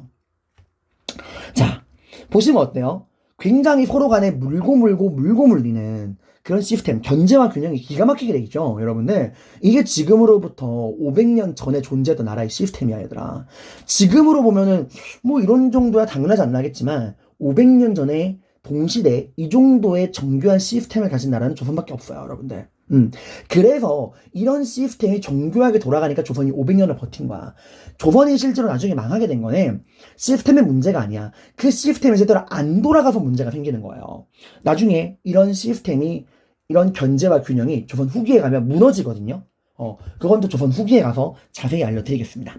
자, 보시면 어때요? 굉장히 서로 간에 물고 물리는 그런 시스템, 견제와 균형이 기가 막히게 돼 있죠, 여러분들. 이게 지금으로부터 500년 전에 존재했던 나라의 시스템이야, 얘들아. 지금으로 보면은 뭐 이런 정도야 당연하지 않나겠지만 500년 전에 동시대 이 정도의 정교한 시스템을 가진 나라는 조선밖에 없어요, 여러분들. 그래서 이런 시스템이 정교하게 돌아가니까 조선이 500년을 버틴 거야. 조선이 실제로 나중에 망하게 된 거는 시스템의 문제가 아니야. 그 시스템이 제대로 안 돌아가서 문제가 생기는 거예요. 나중에 이런 시스템이, 이런 견제와 균형이 조선 후기에 가면 무너지거든요. 그건 또 조선 후기에 가서 자세히 알려드리겠습니다.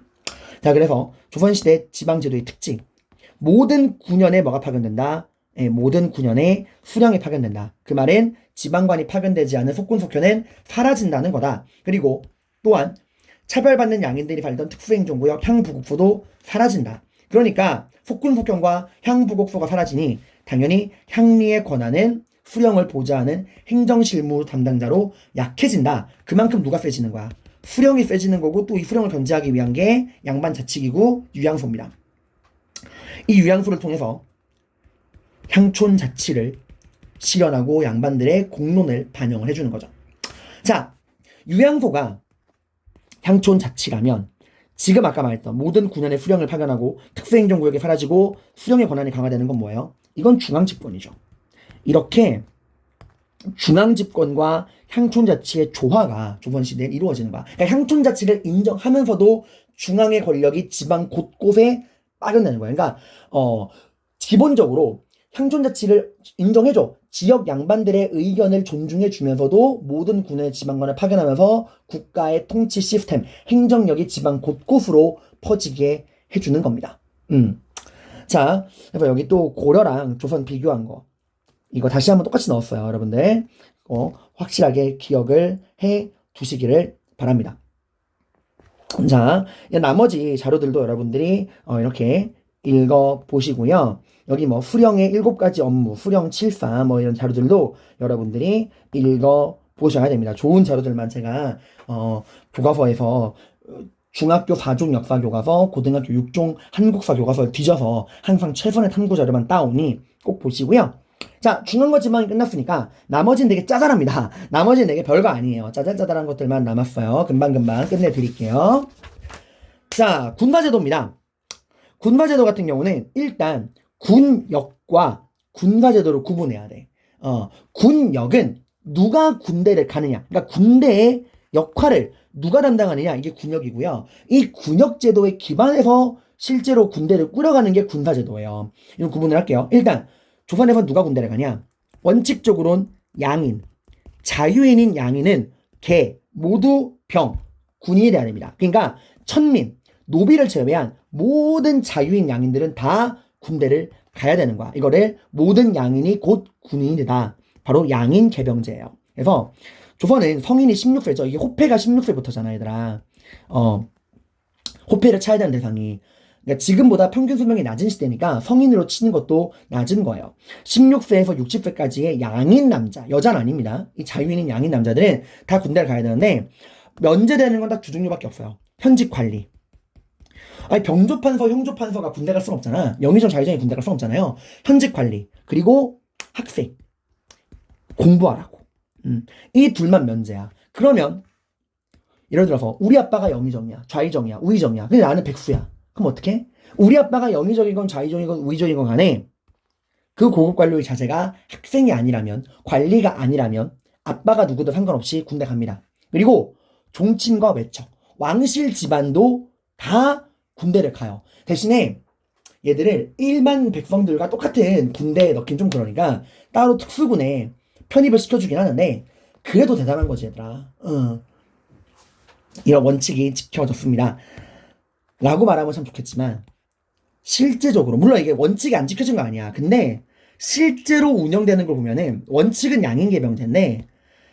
자, 그래서 조선시대 지방제도의 특징. 모든 9년에 뭐가 파견된다? 모든 9년에 수령이 파견된다. 그 말은 지방관이 파견되지 않은 속군속현은 사라진다는 거다. 그리고 또한 차별받는 양인들이 살던 특수행정구역 향부국소도 사라진다. 그러니까 속군속현과 향부국소가 사라지니 당연히 향리의 권한은 수령을 보좌하는 행정실무 담당자로 약해진다. 그만큼 누가 세지는 거야? 수령이 세지는 거고, 또 이 수령을 견제하기 위한 게 양반자치기구 유양소입니다. 이 유양소를 통해서 향촌 자치를 실현하고 양반들의 공론을 반영을 해주는 거죠. 자, 유양소가 향촌 자치라면 지금 아까 말했던 모든 9년의 수령을 파견하고 특수행정구역이 사라지고 수령의 권한이 강화되는 건 뭐예요? 이건 중앙집권이죠. 이렇게 중앙집권과 향촌자치의 조화가 조선시대에 이루어지는 거야. 그러니까 향촌자치를 인정하면서도 중앙의 권력이 지방 곳곳에 파견되는 거야. 그러니까 기본적으로 향촌자치를 인정해줘. 지역 양반들의 의견을 존중해주면서도 모든 군의 지방관을 파견하면서 국가의 통치 시스템, 행정력이 지방 곳곳으로 퍼지게 해주는 겁니다. 자, 그래서 여기 또 고려랑 조선 비교한 거. 이거 다시 한번 똑같이 넣었어요, 여러분들. 확실하게 기억을 해 두시기를 바랍니다. 자, 나머지 자료들도 여러분들이 이렇게 읽어보시고요. 여기 뭐 수령의 7가지 업무, 수령 7사 뭐 이런 자료들도 여러분들이 읽어보셔야 됩니다. 좋은 자료들만 제가 교과서에서 중학교 4종 역사 교과서, 고등학교 6종 한국사 교과서를 뒤져서 항상 최선의 탐구 자료만 따오니 꼭 보시고요. 자, 중요한 거지만 끝났으니까 나머지는 되게 짜잘합니다. 나머지는 되게 별거 아니에요. 짜잘짜잘한 것들만 남았어요. 금방금방 끝내드릴게요. 자, 군사제도입니다. 군사제도 같은 경우는 일단 군역과 군사제도를 구분해야 돼. 군역은 누가 군대를 가느냐. 그러니까 군대의 역할을 누가 담당하느냐. 이게 군역이고요. 이 군역제도에 기반해서 실제로 군대를 꾸려가는 게 군사제도예요. 이거 구분을 할게요. 일단 조선에서 누가 군대를 가냐? 원칙적으로는 양인, 자유인인 양인은 개, 모두 병, 군인이 돼야 됩니다. 그러니까 천민, 노비를 제외한 모든 자유인 양인들은 다 군대를 가야 되는 거야. 이거를 모든 양인이 곧 군인이 되다. 바로 양인 개병제예요. 그래서 조선은 성인이 16세죠. 이게 호패가 16세부터잖아, 얘들아. 호패를 차야 되는 대상이. 그러니까 지금보다 평균 수명이 낮은 시대니까 성인으로 치는 것도 낮은 거예요. 16세에서 60세까지의 양인 남자, 여자는 아닙니다. 이 자유인인 양인 남자들은 다 군대를 가야 되는데 면제되는 건 딱 두 종류밖에 없어요. 현직 관리. 아니 병조판서, 형조판서가 군대 갈 수는 없잖아. 영의정, 자의정이 군대 갈 수는 없잖아요. 현직 관리 그리고 학생 공부하라고. 이 둘만 면제야. 그러면 예를 들어서 우리 아빠가 영의정이야, 좌의정이야, 우의정이야. 근데 나는 백수야. 그럼 어떡해? 우리 아빠가 영의정이건 좌의정이건 우의정이건 간에 그 고급 관료의 자제가 학생이 아니라면, 관리가 아니라면 아빠가 누구든 상관없이 군대 갑니다. 그리고 종친과 외척, 왕실 집안도 다 군대를 가요. 대신에 얘들을 일반 백성들과 똑같은 군대에 넣긴 좀 그러니까 따로 특수군에 편입을 시켜주긴 하는데 그래도 대단한 거지, 얘들아. 이런 원칙이 지켜졌습니다. 라고 말하면 참 좋겠지만 실제적으로 물론 이게 원칙이 안 지켜진 거 아니야. 근데 실제로 운영되는 걸 보면은 원칙은 양인개병제인데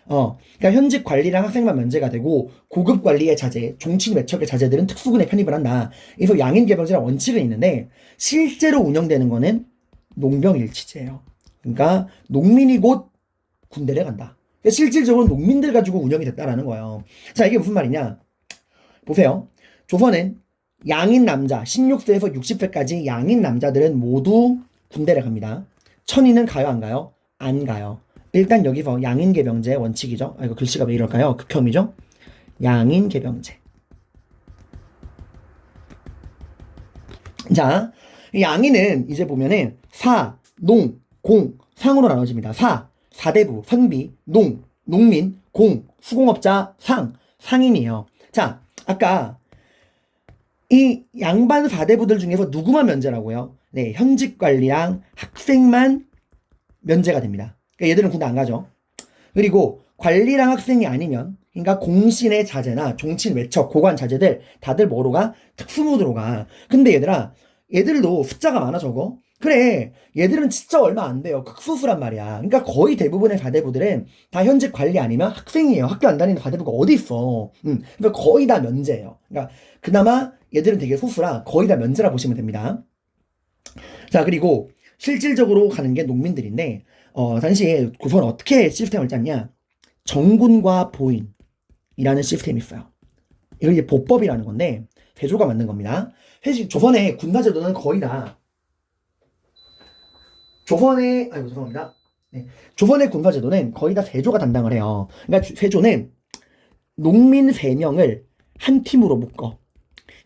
그러니까 현직 관리랑 학생만 면제가 되고 고급 관리의 자제, 종친 외척의 자제들은 특수군에 편입을 한다. 그래서 양인개병제라는 원칙은 있는데 실제로 운영되는 거는 농병일치제예요. 그러니까 농민이 곧 군대를 간다. 그러니까 실질적으로 농민들 가지고 운영이 됐다라는 거예요. 자, 이게 무슨 말이냐? 보세요. 조선은 양인 남자 16세에서 60세까지 양인 남자들은 모두 군대를 갑니다. 천인은 가요, 안 가요? 안 가요. 일단 여기서 양인개병제 원칙이죠. 이거 글씨가 왜 이럴까요? 극혐이죠? 양인개병제. 자, 양인은 이제 보면은 사, 농, 공, 상으로 나눠집니다. 사대부, 선비, 농민, 공, 수공업자, 상인이에요. 자, 아까 이 양반 4대부들 중에서 누구만 면제라고요? 네, 현직 관리랑 학생만 면제가 됩니다. 그러니까 얘들은 군대 안 가죠. 그리고 관리랑 학생이 아니면, 그러니까 공신의 자제나 종친 외척, 고관 자제들 다들 뭐로 가? 특수무대로 가. 근데 얘들아, 얘들도 숫자가 많아 적어. 그래, 얘들은 진짜 얼마 안 돼요. 극소수란 말이야. 그러니까 거의 대부분의 4대부들은 다 현직 관리 아니면 학생이에요. 학교 안 다니는 4대부가 어디 있어. 그러니까 거의 다 면제예요. 그러니까 그나마 얘들은 되게 소수라 거의 다 면제라 보시면 됩니다. 자, 그리고 실질적으로 가는 게 농민들인데 당시 조선은 어떻게 시스템을 짰냐? 정군과 보인이라는 시스템이 있어요. 이걸 이제 보법이라는 건데 세조가 만든 겁니다. 사실 조선의 군사제도는 거의 다 조선의 군사제도는 거의 다 세조가 담당을 해요. 그러니까 세조는 농민 3명을 한 팀으로 묶어.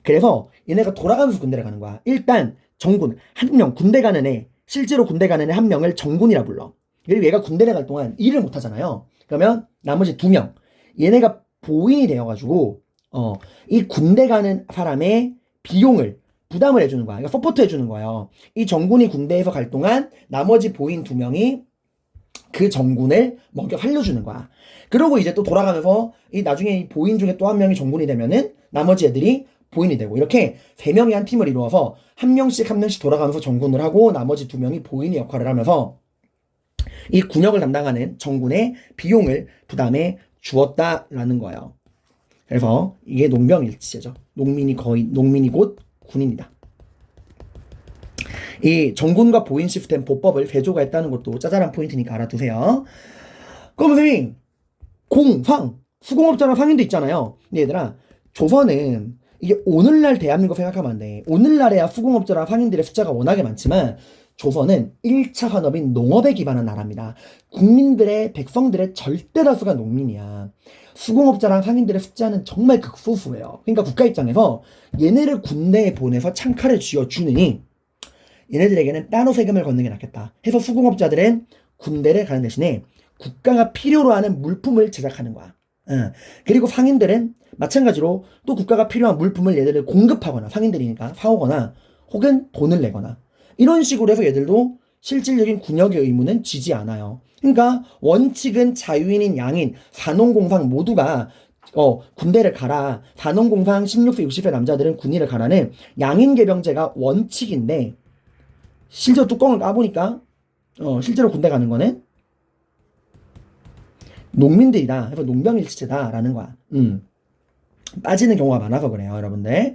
그래서 얘네가 돌아가면서 군대를 가는 거야. 일단 정군 한 명, 군대 가는 애, 실제로 군대 가는 애 한 명을 정군이라 불러. 그리고 얘가 군대를 갈 동안 일을 못 하잖아요. 그러면 나머지 2명, 얘네가 보인이 되어가지고 이 군대 가는 사람의 비용을 부담을 해주는 거야. 그러니까 서포트 해주는 거예요. 이 정군이 군대에서 갈 동안 나머지 보인 2명이 그 정군을 먹여 살려주는 거야. 그러고 이제 또 돌아가면서 이 나중에 이 보인 중에 또 한 명이 정군이 되면은 나머지 애들이 보인이 되고, 이렇게 3명이 한 팀을 이루어서 한 명씩 돌아가면서 정군을 하고 나머지 2명이 보인의 역할을 하면서 이 군역을 담당하는 정군의 비용을 부담해 주었다라는 거예요. 그래서 이게 농병일치제죠. 농민이 곧 군입니다. 이 정군과 보인 시스템 보법을 세조가 했다는 것도 짜잘한 포인트니까 알아두세요. 그럼 선생님, 수공업자랑 상인도 있잖아요. 근데 얘들아, 조선은 이게 오늘날 대한민국 생각하면 안 돼. 오늘날에야 수공업자랑 상인들의 숫자가 워낙에 많지만 조선은 1차 산업인 농업에 기반한 나라입니다. 국민들의, 백성들의 절대 다수가 농민이야. 수공업자랑 상인들의 숫자는 정말 극소수예요. 그러니까 국가 입장에서 얘네를 군대에 보내서 창칼을 쥐어주느니 얘네들에게는 따로 세금을 걷는 게 낫겠다 해서 수공업자들은 군대를 가는 대신에 국가가 필요로 하는 물품을 제작하는 거야. 그리고 상인들은 마찬가지로 또 국가가 필요한 물품을 얘들을 공급하거나, 상인들이니까 사오거나 혹은 돈을 내거나 이런 식으로 해서 얘들도 실질적인 군역의 의무는 지지 않아요. 그러니까 원칙은 자유인인 양인, 산농공상 모두가 군대를 가라. 산업공상 16세 60세 남자들은 군인을 가라는 양인계병제가 원칙인데 실제로 뚜껑을 까보니까 실제로 군대 가는 거는 농민들이다. 그래서 농병일치제다라는 거야. 빠지는 경우가 많아서 그래요, 여러분들.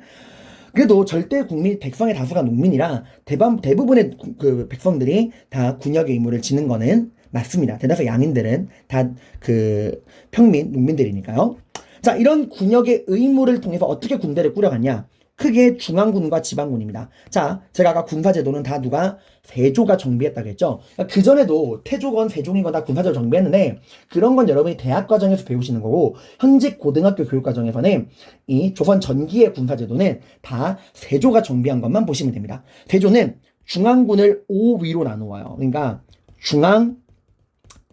그래도 절대 국민 백성의 다수가 농민이라 대부분의 그 백성들이 다 군역의 임무를 지는 거는 맞습니다. 대다수 양인들은 다 그 평민 농민들이니까요. 자, 이런 군역의 의무를 통해서 어떻게 군대를 꾸려갔냐? 크게 중앙군과 지방군입니다. 자, 제가 아까 군사제도는 다 누가? 세조가 정비했다고 했죠. 그 전에도 태조건 세종이건 다 군사제도 정비했는데 그런 건 여러분이 대학 과정에서 배우시는 거고 현직 고등학교 교육 과정에서는 이 조선 전기의 군사제도는 다 세조가 정비한 것만 보시면 됩니다. 세조는 중앙군을 5위로 나누어요. 그러니까 중앙,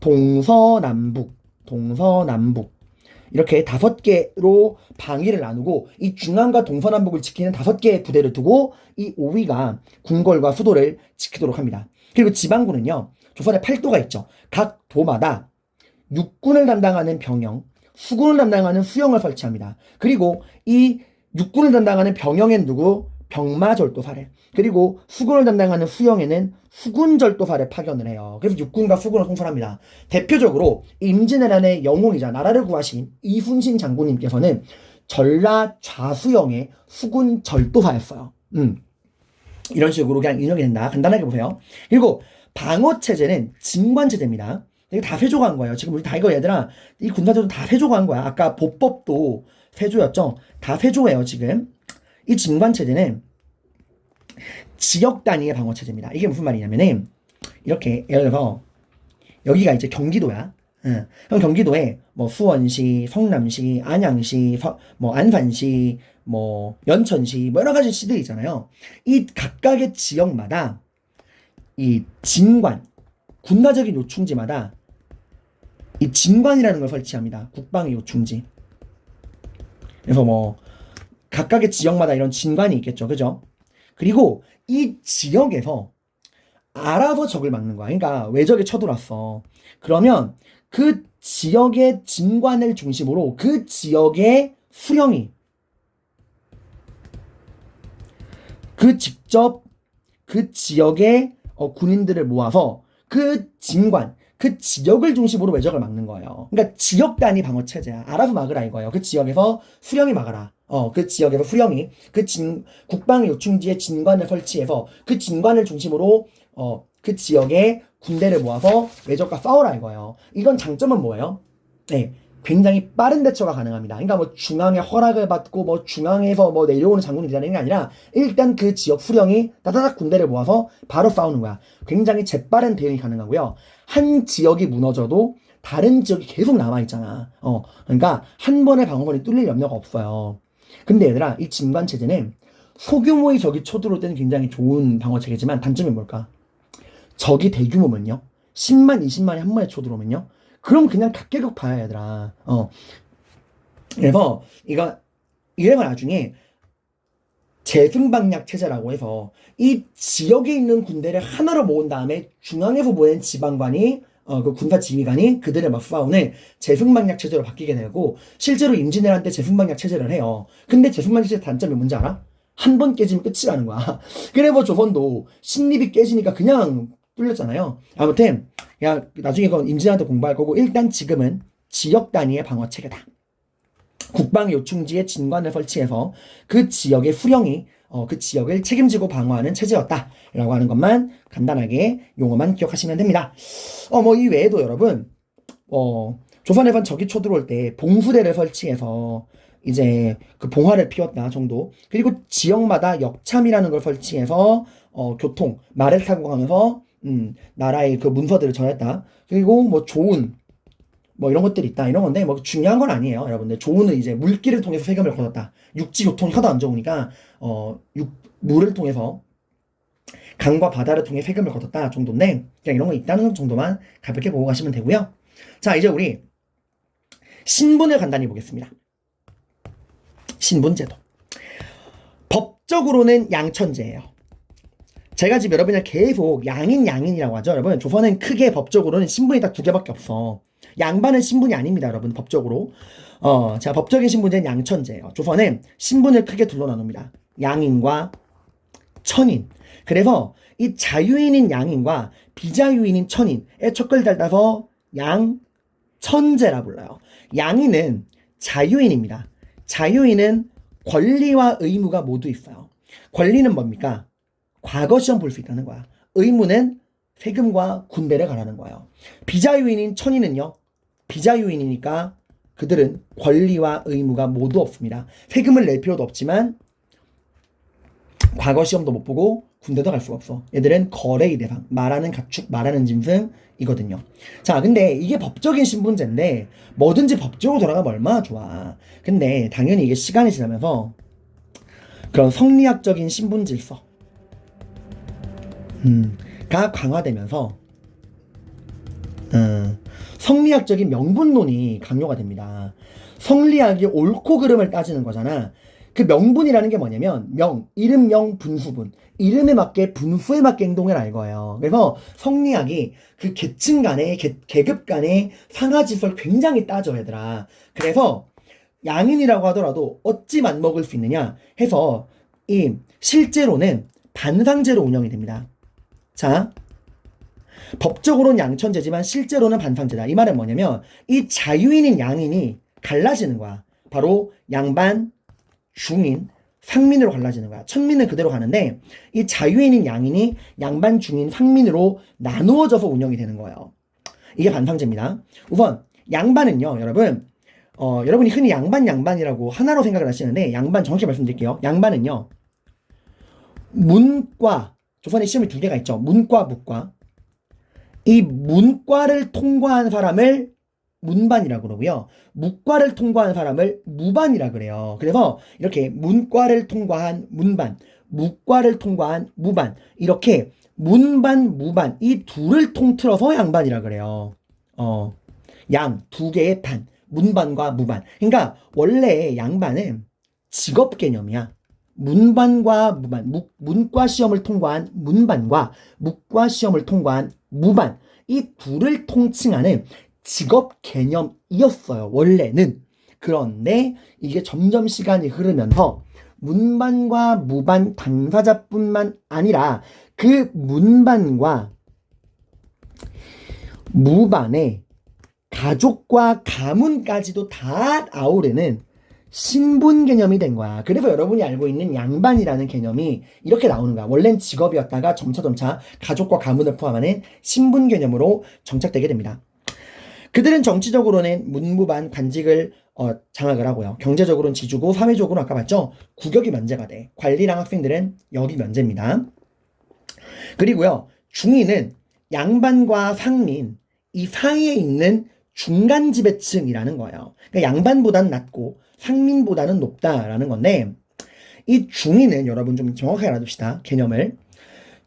동서남북 이렇게 5개로 방위를 나누고 이 중앙과 동서남북을 지키는 5개의 부대를 두고 이 5위가 궁궐과 수도를 지키도록 합니다. 그리고 지방군은요. 조선에 8도가 있죠. 각 도마다 육군을 담당하는 병영, 수군을 담당하는 수영을 설치합니다. 그리고 이 육군을 담당하는 병영엔 누구? 병마절도사를, 그리고 수군을 담당하는 수영에는 수군절도사를 파견을 해요. 그래서 육군과 수군을 통솔합니다. 대표적으로 임진왜란의 영웅이자 나라를 구하신 이순신 장군님께서는 전라 좌수영의 수군절도사였어요. 이런 식으로 그냥 인용이 된다. 간단하게 보세요. 그리고 방어체제는 진관체제입니다. 이거 다 세조가 한 거예요. 지금 우리 다 이거 얘들아, 이 군사제도 다 세조가 한 거야. 아까 보법도 세조였죠. 다 세조예요 지금. 이 진관체제는 지역 단위의 방어체제입니다. 이게 무슨 말이냐면은 이렇게 예를 들어서 여기가 이제 경기도야. 그럼 경기도에 뭐 수원시, 성남시, 안양시, 뭐 안산시, 뭐 연천시, 뭐 여러 가지 시들이 있잖아요. 이 각각의 지역마다 이 진관, 군사적인 요충지마다 이 진관이라는 걸 설치합니다. 국방의 요충지. 그래서 뭐 각각의 지역마다 이런 진관이 있겠죠. 그죠? 그리고 이 지역에서 알아서 적을 막는 거야. 그러니까 외적이 쳐들어왔어. 그러면 그 지역의 진관을 중심으로 그 지역의 수령이 직접 그 지역의 군인들을 모아서 그 진관, 그 지역을 중심으로 외적을 막는 거예요. 그러니까 지역 단위 방어 체제야. 알아서 막으라 이거예요. 그 지역에서 수령이 막아라. 그 지역에서 수령이 국방의 요충지에 진관을 설치해서 그 진관을 중심으로 그 지역에 군대를 모아서 외적과 싸우라 이거예요. 이건 장점은 뭐예요? 네, 굉장히 빠른 대처가 가능합니다. 그러니까 뭐 중앙의 허락을 받고 뭐 중앙에서 뭐 내려오는 장군이 되는 게 아니라 일단 그 지역 수령이 따다닥 군대를 모아서 바로 싸우는 거야. 굉장히 재빠른 대응이 가능하고요. 한 지역이 무너져도 다른 지역이 계속 남아있잖아. 그러니까 한 번의 방어선이 뚫릴 염려가 없어요. 근데 얘들아, 이 진관체제는 소규모의 적이 쳐들어올 때는 굉장히 좋은 방어체계지만 단점이 뭘까? 적이 대규모면요? 10만, 20만이 한 번에 쳐들어오면요? 그럼 그냥 각계격 봐야 얘들아. 그래서 이래가 나중에 재승방약 체제라고 해서 이 지역에 있는 군대를 하나로 모은 다음에 중앙에서 모인 지방관이 그 군사 지휘관이 그들을 막 싸우는 재승방약 체제로 바뀌게 되고 실제로 임진왜란 때 재승방약 체제를 해요. 근데 재승방약 체제 단점이 뭔지 알아? 한 번 깨지면 끝이라는 거야. 그래서 조선도 신립이 깨지니까 그냥 뚫렸잖아요. 아무튼 야 나중에 그건 임진왜란 때 공부할 거고 일단 지금은 지역 단위의 방어 체계다. 국방 요충지에 진관을 설치해서 그 지역의 수령이 그 지역을 책임지고 방어하는 체제였다라고 하는 것만 간단하게 용어만 기억하시면 됩니다. 뭐 이 외에도 여러분 조선에선 적이 쳐들어올 때 봉수대를 설치해서 이제 그 봉화를 피웠다 정도. 그리고 지역마다 역참이라는 걸 설치해서 교통 말을 타고 가면서 나라의 그 문서들을 전했다. 그리고 뭐 조운 뭐 이런 것들이 있다 이런 건데 뭐 중요한 건 아니에요 여러분들. 조운은 이제 물길을 통해서 세금을 걷었다. 육지 교통이 하도 안 좋으니까 물을 통해서 강과 바다를 통해 세금을 걷었다 정도인데 그냥 이런 거 있다는 정도만 가볍게 보고 가시면 되고요. 자 이제 우리 신분을 간단히 보겠습니다. 신분제도 법적으로는 양천제예요. 제가 지금 여러분이랑 계속 양인이라고 하죠. 여러분, 조선은 크게 법적으로는 신분이 딱 두 개밖에 없어. 양반은 신분이 아닙니다, 여러분, 법적으로. 자, 법적인 신분제는 양천제예요. 조선은 신분을 크게 둘로 나눕니다. 양인과 천인. 그래서 이 자유인인 양인과 비자유인인 천인의 척을 달아서 양천제라 불러요. 양인은 자유인입니다. 자유인은 권리와 의무가 모두 있어요. 권리는 뭡니까? 과거 시험 볼 수 있다는 거야. 의무는 세금과 군대를 가라는 거예요. 비자유인인 천인은요, 비자유인이니까 그들은 권리와 의무가 모두 없습니다. 세금을 낼 필요도 없지만 과거 시험도 못 보고 군대도 갈 수가 없어. 얘들은 거래의 대상, 말하는 가축, 말하는 짐승이거든요. 자, 근데 이게 법적인 신분제인데 뭐든지 법적으로 돌아가면 얼마나 좋아. 근데 당연히 이게 시간이 지나면서 그런 성리학적인 신분 질서 가 강화되면서 성리학적인 명분론이 강요가 됩니다. 성리학이 옳고 그름을 따지는 거잖아. 그 명분이라는 게 뭐냐면 이름명, 분수분. 이름에 맞게 분수에 맞게 행동해라 이거예요. 그래서 성리학이 그 계층 간의 계급 간의 상하질서를 굉장히 따져 얘들아. 그래서 양인이라고 하더라도 어찌 맞먹을 수 있느냐 해서 이 실제로는 반상제로 운영이 됩니다. 자, 법적으로는 양천제지만 실제로는 반상제다. 이 말은 뭐냐면 이 자유인인 양인이 갈라지는 거야. 바로 양반, 중인, 상민으로 갈라지는 거야. 천민은 그대로 가는데 이 자유인인 양인이 양반, 중인, 상민으로 나누어져서 운영이 되는 거예요. 이게 반상제입니다. 우선 양반은요, 여러분, 여러분이 흔히 양반이라고 하나로 생각을 하시는데 양반 정확히 말씀드릴게요. 양반은요, 문과, 조선에 시험이 두 개가 있죠. 문과, 무과. 이 문과를 통과한 사람을 문반이라고 그러고요. 무과를 통과한 사람을 무반이라고 그래요. 그래서 이렇게 문과를 통과한 문반, 무과를 통과한 무반, 이렇게 문반, 무반 이 둘을 통틀어서 양반이라고 그래요. 양 두 개의 반, 문반과 무반. 그러니까 원래 양반은 직업 개념이야. 문반과 무반, 문과 시험을 통과한 문반과 무과 시험을 통과한 무반, 이 둘을 통칭하는 직업 개념이었어요, 원래는. 그런데 이게 점점 시간이 흐르면서 문반과 무반 당사자뿐만 아니라 그 문반과 무반의 가족과 가문까지도 다 아우르는 신분 개념이 된 거야. 그래서 여러분이 알고 있는 양반이라는 개념이 이렇게 나오는 거야. 원래는 직업이었다가 점차 가족과 가문을 포함하는 신분 개념으로 정착되게 됩니다. 그들은 정치적으로는 문무반 관직을 장악을 하고요. 경제적으로는 지주고 사회적으로는 아까 봤죠? 구격이 면제가 돼. 관리랑 학생들은 역이 면제입니다. 그리고요, 중인은 양반과 상민 이 사이에 있는 중간 지배층이라는 거예요. 그러니까 양반보다는 낮고 상민보다는 높다라는 건데, 이 중인은 여러분 좀 정확하게 알아둡시다. 개념을.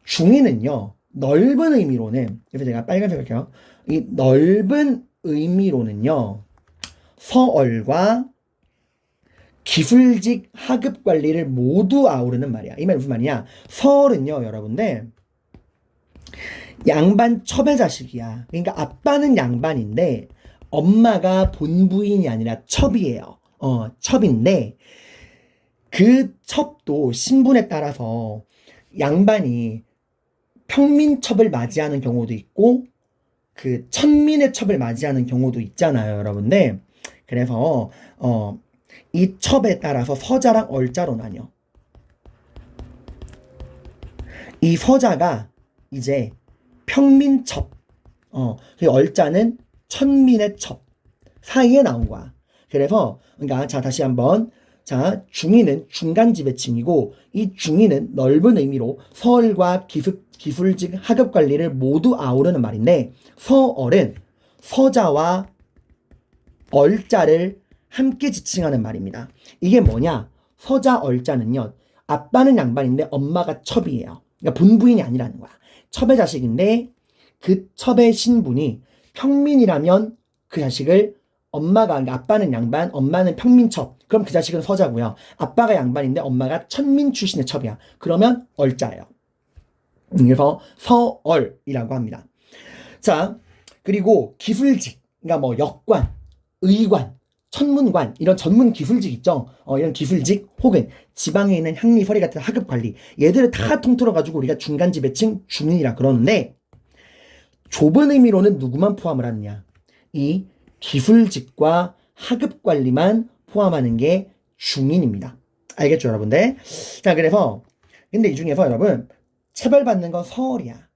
중인은요, 넓은 의미로는, 그래서 제가 빨간색 할게요. 이 넓은 의미로는요, 서얼과 기술직 하급 관리를 모두 아우르는 말이야. 이 말 무슨 말이냐? 서얼은요, 여러분들, 양반 첩의 자식이야. 그러니까 아빠는 양반인데 엄마가 본부인이 아니라 첩이에요. 첩인데 그 첩도 신분에 따라서 양반이 평민첩을 맞이하는 경우도 있고 그 천민의 첩을 맞이하는 경우도 있잖아요, 여러분들. 그래서 이 첩에 따라서 서자랑 얼자로 나뉘어. 이 서자가 이제 평민첩, 그 얼자는 천민의 첩 사이에 나온 거야. 그래서 그러니까 자 다시 한번, 자 중인은 중간 지배층이고 이 중인은 넓은 의미로 서얼과 기술직 하급 관리를 모두 아우르는 말인데, 서얼은 서자와 얼자를 함께 지칭하는 말입니다. 이게 뭐냐? 서자 얼자는요, 아빠는 양반인데 엄마가 첩이에요. 그러니까 본부인이 아니라는 거야. 첩의 자식인데 그 첩의 신분이 평민이라면 그 자식을 엄마가, 그러니까 아빠는 양반, 엄마는 평민첩. 그럼 그 자식은 서자고요. 아빠가 양반인데 엄마가 천민 출신의 첩이야. 그러면 얼자예요. 그래서 서얼이라고 합니다. 자, 그리고 기술직, 그러니까 뭐 역관, 의관, 천문관 이런 전문 기술직 있죠. 이런 기술직 혹은 지방에 있는 향리, 서리 같은 하급 관리 얘들을 다 통틀어 가지고 우리가 중간 지배층 중인이라 그러는데 좁은 의미로는 누구만 포함을 하느냐? 이 기술직과 하급 관리만 포함하는 게 중인입니다. 알겠죠, 여러분들? 자, 그래서 근데 이 중에서 여러분 차별받는 건 서얼이야.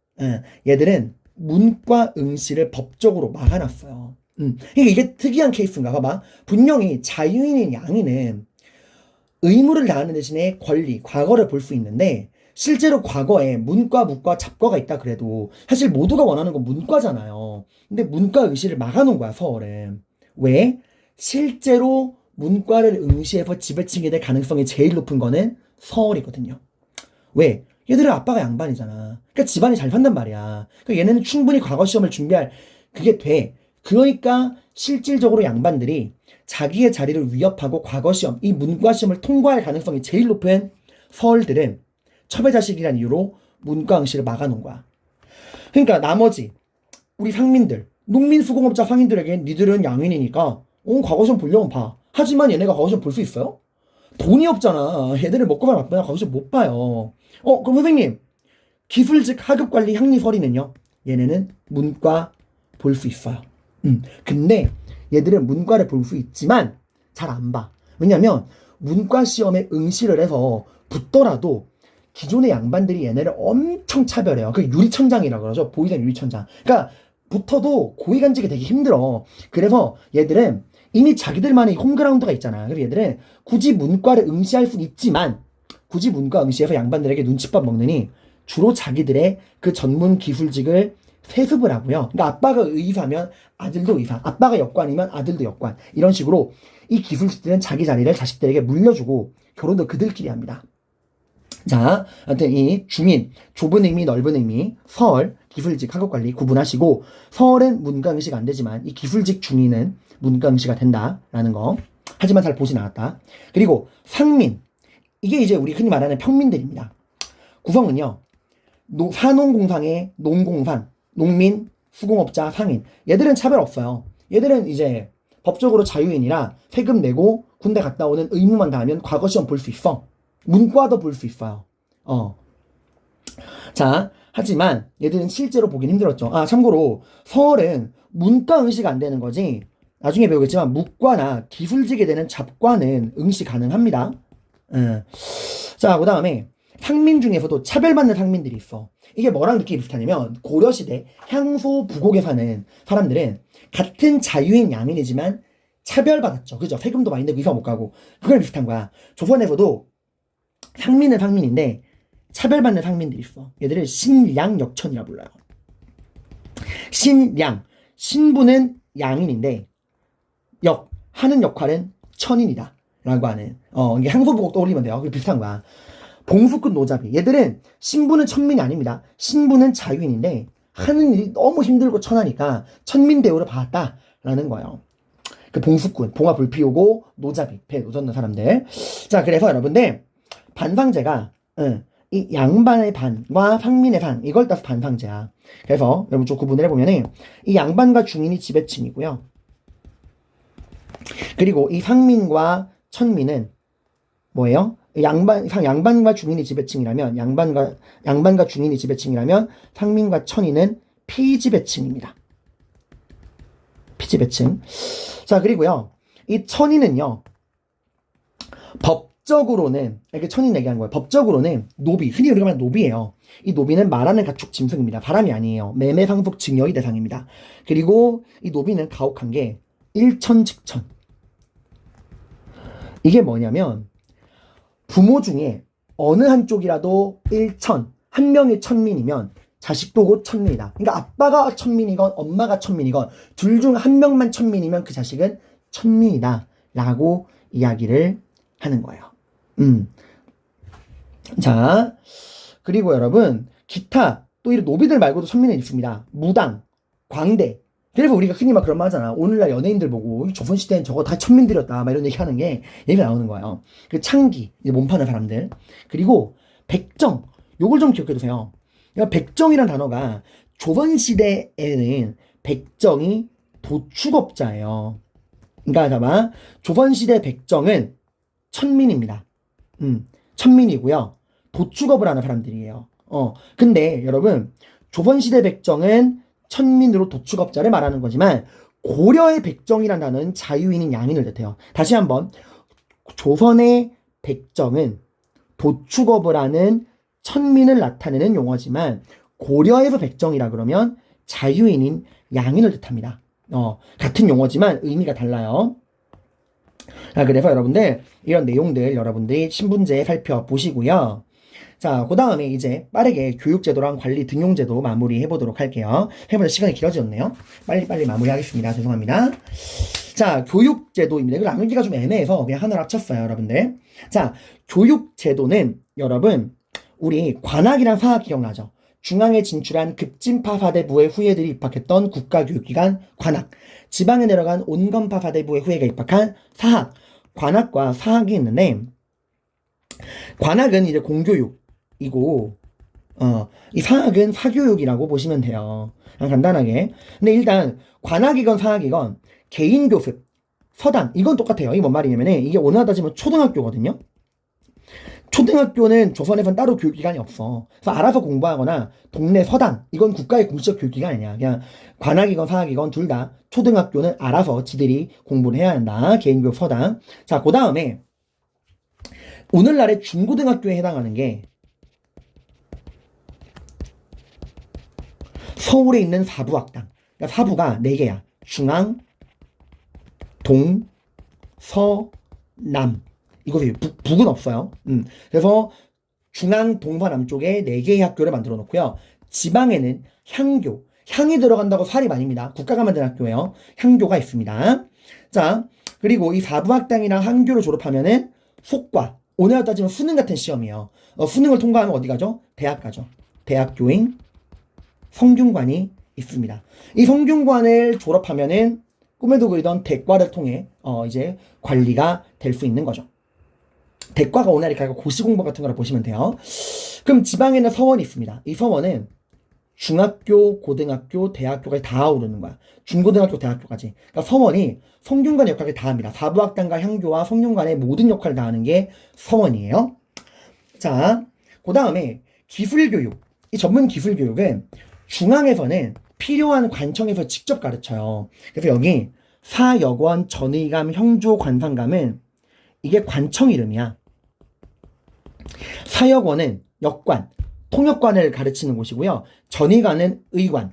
얘들은 문과 응시를 법적으로 막아놨어요. 그러니까 이게 특이한 케이스인가 봐봐. 분명히 자유인인 양인은 의무를 다하는 대신에 권리, 과거를 볼 수 있는데 실제로 과거에 문과, 무과, 잡과가 있다 그래도 사실 모두가 원하는 건 문과잖아요. 근데 문과 응시를 막아놓은 거야, 서울은. 왜? 실제로 문과를 응시해서 지배층이 될 가능성이 제일 높은 거는 서울이거든요. 왜? 얘들은 아빠가 양반이잖아. 그러니까 집안이 잘 산단 말이야. 그러니까 얘네는 충분히 과거 시험을 준비할 그게 돼. 그러니까 실질적으로 양반들이 자기의 자리를 위협하고 과거 시험, 이 문과 시험을 통과할 가능성이 제일 높은 서울들은 첩외자식이라는 이유로 문과 응시를 막아놓은 거야. 그러니까 나머지 우리 상민들, 농민 수공업자 상인들에게 니들은 양인이니까 과거 시험 보려면 봐. 하지만 얘네가 과거 시험 볼 수 있어요? 돈이 없잖아. 얘들을 먹고 살 바쁘면 과거 시험 못 봐요. 그럼 선생님 기술직 하급관리 향리서리는요? 얘네는 문과 볼 수 있어요. 근데 얘들은 문과를 볼 수 있지만 잘 안 봐. 왜냐면 문과 시험에 응시를 해서 붙더라도 기존의 양반들이 얘네를 엄청 차별해요. 그 유리천장이라고 그러죠. 보이는 유리천장. 그러니까 붙어도 고위 간직이 되게 힘들어. 그래서 얘들은 이미 자기들만의 홈그라운드가 있잖아. 그래서 얘들은 굳이 문과를 응시할 수는 있지만 굳이 문과 응시해서 양반들에게 눈칫밥 먹느니 주로 자기들의 그 전문 기술직을 세습을 하고요. 그러니까 아빠가 의사면 아들도 의사, 아빠가 역관이면 아들도 역관. 이런 식으로 이 기술직들은 자기 자리를 자식들에게 물려주고 결혼도 그들끼리 합니다. 자, 하여튼 이 중인, 좁은 의미, 넓은 의미, 서얼, 기술직, 학업관리 구분하시고 서얼은 문과 응시가 안 되지만 이 기술직 중인은 문과 응시가 된다라는 거. 하지만 잘 보진 않았다. 그리고 상민, 이게 이제 우리 흔히 말하는 평민들입니다. 구성은요. 산농공상의 농공산, 농민, 수공업자, 상인. 얘들은 차별 없어요. 얘들은 이제 법적으로 자유인이라 세금 내고 군대 갔다 오는 의무만 다하면 과거 시험 볼 수 있어. 문과도 볼 수 있어요. 자, 하지만 얘들은 실제로 보긴 힘들었죠. 참고로 서울은 문과 응시가 안 되는 거지. 나중에 배우겠지만 무과나 기술직에 되는 잡과는 응시 가능합니다. 자, 그 다음에 상민 중에서도 차별받는 상민들이 있어. 이게 뭐랑 느낌이 비슷하냐면 고려시대 향소 부곡에 사는 사람들은 같은 자유인 양인이지만 차별받았죠. 그죠? 세금도 많이 내고 이사 못 가고. 그걸 비슷한 거야. 조선에서도 상민은 상민인데 차별받는 상민들이 있어. 얘들을 신양역천이라 불러요. 신양. 신부는 양인인데 하는 역할은 천인이다. 라고 하는. 이게 향소부곡 떠올리면 돼요. 그게 비슷한 거야. 봉수꾼 노잡이. 얘들은 신부는 천민이 아닙니다. 신부는 자유인인데 하는 일이 너무 힘들고 천하니까 천민 대우를 받았다라는 거예요. 그 봉수꾼, 봉화 불 피우고 노잡이, 배 노젓는 사람들. 자, 그래서 여러분들 반상제가 이 양반의 반과 상민의 반 이걸 따서 반상제야. 그래서 여러분 좀 구분을 해보면은 이 양반과 중인이 지배층이고요. 그리고 이 상민과 천민은 뭐예요? 양반과 중인이 지배층이라면 양반과 중인이 지배층이라면 상민과 천인은 피지배층입니다. 피지배층. 자, 그리고요. 이 천인은요. 법적으로는 이렇게 천인 얘기하는 거예요. 법적으로는 노비, 흔히 우리가 말하는 노비예요. 이 노비는 말하는 가축 짐승입니다. 사람이 아니에요. 매매 상속 증여의 대상입니다. 그리고 이 노비는 가혹한 게 일천즉천. 이게 뭐냐면 부모 중에 어느 한쪽이라도 한 명이 천민이면 자식도 곧 천민이다. 그러니까 아빠가 천민이건 엄마가 천민이건 둘 중 한 명만 천민이면 그 자식은 천민이다 라고 이야기를 하는 거예요. 자, 그리고 여러분 기타 또 이런 노비들 말고도 천민은 있습니다. 무당, 광대. 그래서 우리가 흔히 막 그런 말 하잖아. 오늘날 연예인들 보고 조선시대엔 저거 다 천민들이었다 막 이런 얘기 하는 게 얘기가 나오는 거예요. 그 창기, 몸 파는 사람들. 그리고 백정, 요걸 좀 기억해 두세요. 그러니까 백정이란 단어가 조선시대에는 백정이 도축업자예요. 그러니까 잠깐 조선시대 백정은 천민입니다. 천민이고요. 도축업을 하는 사람들이에요. 근데 여러분 조선시대 백정은 천민으로 도축업자를 말하는 거지만 고려의 백정이란 단어는 자유인인 양인을 뜻해요. 다시 한번 조선의 백정은 도축업을 하는 천민을 나타내는 용어지만 고려에서 백정이라 그러면 자유인인 양인을 뜻합니다. 같은 용어지만 의미가 달라요. 그래서 여러분들 이런 내용들 여러분들이 신분제에 살펴보시고요. 자, 그 다음에 이제 빠르게 교육제도랑 관리 등용제도 마무리 해보도록 할게요. 해보자 시간이 길어졌네요. 빨리빨리 마무리하겠습니다. 죄송합니다. 자, 교육제도입니다. 이거 나누기가 좀 애매해서 그냥 하나로 합쳤어요, 여러분들. 자, 교육제도는 여러분 우리 관악이랑 사학 기억나죠? 중앙에 진출한 급진파 사대부의 후예들이 입학했던 국가교육기관 관악, 지방에 내려간 온건파 사대부의 후예가 입학한 사학, 관악과 사학이 있는데 관악은 이제 공교육이고 이 사학은 사교육이라고 보시면 돼요. 그냥 간단하게. 근데 일단 관악이건 사학이건 개인교습, 서당 이건 똑같아요. 이게 뭔 말이냐면 이게 오늘 따지면 초등학교거든요. 초등학교는 조선에선 따로 교육기관이 없어. 그래서 알아서 공부하거나 동네 서당 이건 국가의 공식 교육기관이 아니야. 그냥 관악이건 사학이건 둘 다 초등학교는 알아서 지들이 공부를 해야 한다. 개인교육 서당. 자, 그 다음에 오늘날의 중고등학교에 해당하는 게 서울에 있는 사부학당. 그러니까 사부가 4개야. 중앙, 동, 서, 남. 이것이 북은 없어요. 그래서 중앙, 동서, 남쪽에 4개의 학교를 만들어 놓고요. 지방에는 향교, 향이 들어간다고 살이 아닙니다. 국가가 만든 학교예요. 향교가 있습니다. 자, 그리고 이 사부학당이랑 향교를 졸업하면은 속과 오늘 따지면 수능 같은 시험이에요. 수능을 통과하면 어디 가죠? 대학 가죠. 대학교인 성균관이 있습니다. 이 성균관을 졸업하면은 꿈에도 그리던 대과를 통해 이제 관리가 될 수 있는 거죠. 대과가 오늘날에 고시공부 같은 거라 보시면 돼요. 그럼 지방에는 서원이 있습니다. 이 서원은 중학교, 고등학교, 대학교까지 다 아우르는 거야. 중고등학교, 대학교까지. 그러니까 서원이 성균관 역할을 다 합니다. 사부학당과 향교와 성균관의 모든 역할을 다 하는 게 서원이에요. 자, 그 다음에 기술교육. 이 전문 기술교육은 중앙에서는 필요한 관청에서 직접 가르쳐요. 그래서 여기 사역원, 전의감, 형조, 관상감은 이게 관청 이름이야. 사역원은 역관, 통역관을 가르치는 곳이고요. 전의관은 의관,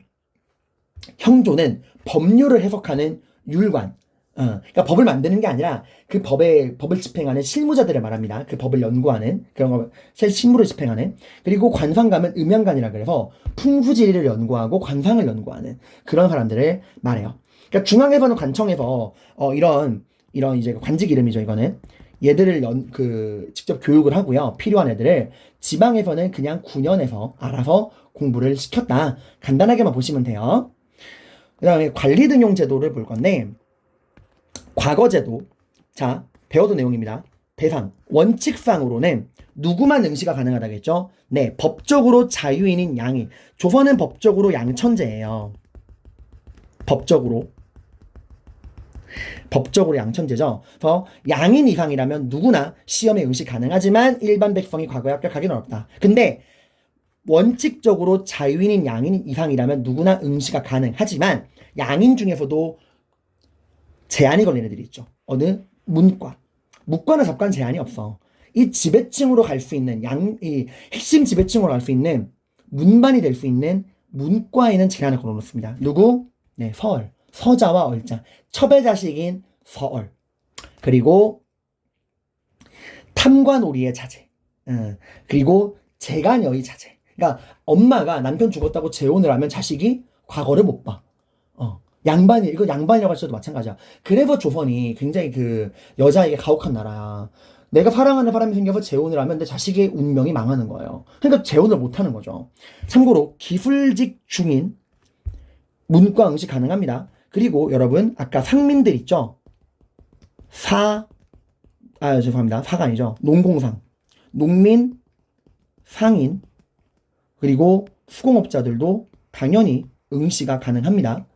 형조는 법률을 해석하는 율관. 그러니까 법을 만드는 게 아니라 그 법을 집행하는 실무자들을 말합니다. 그 법을 연구하는 그런 거 실무를 집행하는. 그리고 관상감은 음양관이라 그래서 풍수지리를 연구하고 관상을 연구하는 그런 사람들을 말해요. 그러니까 중앙에서는 관청에서 이런 이제 관직 이름이죠. 이거는 얘들을 직접 교육을 하고요. 필요한 애들을 지방에서는 그냥 군연에서 알아서 공부를 시켰다. 간단하게만 보시면 돼요. 그 다음에 관리 등용 제도를 볼 건데 과거제도. 자, 배워둔 내용입니다. 대상, 원칙상으로는 누구만 응시가 가능하다겠죠? 네, 법적으로 자유인인 양인. 조선은 법적으로 양천제예요. 법적으로 양천제죠. 그래서 양인 이상이라면 누구나 시험에 응시 가능하지만 일반 백성이 과거에 합격하기는 어렵다. 근데 원칙적으로 자유인인 양인 이상이라면 누구나 응시가 가능하지만 양인 중에서도 제한이 걸린 애들이 있죠. 어느? 문과. 문과는 접관 제한이 없어. 이 지배층으로 갈 수 있는 이 핵심 지배층으로 갈 수 있는 문반이 될 수 있는 문과에는 제한을 걸어놓습니다. 누구? 네, 서얼. 서자와 얼자. 첩의 자식인 서얼. 그리고 탐관오리의 자제. 그리고 재간여의 자제. 그러니까 엄마가 남편 죽었다고 재혼을 하면 자식이 과거를 못 봐. 이거 양반이라고 할수도 마찬가지야. 그래서 조선이 굉장히 여자에게 가혹한 나라야. 내가 사랑하는 사람이 생겨서 재혼을 하면 내 자식의 운명이 망하는 거예요. 그러니까 재혼을 못 하는 거죠. 참고로 기술직 중인 문과 응시 가능합니다. 그리고 여러분 아까 상민들 있죠? 죄송합니다. 사가 아니죠. 농공상, 농민, 상인, 그리고 수공업자들도 당연히 응시가 가능합니다.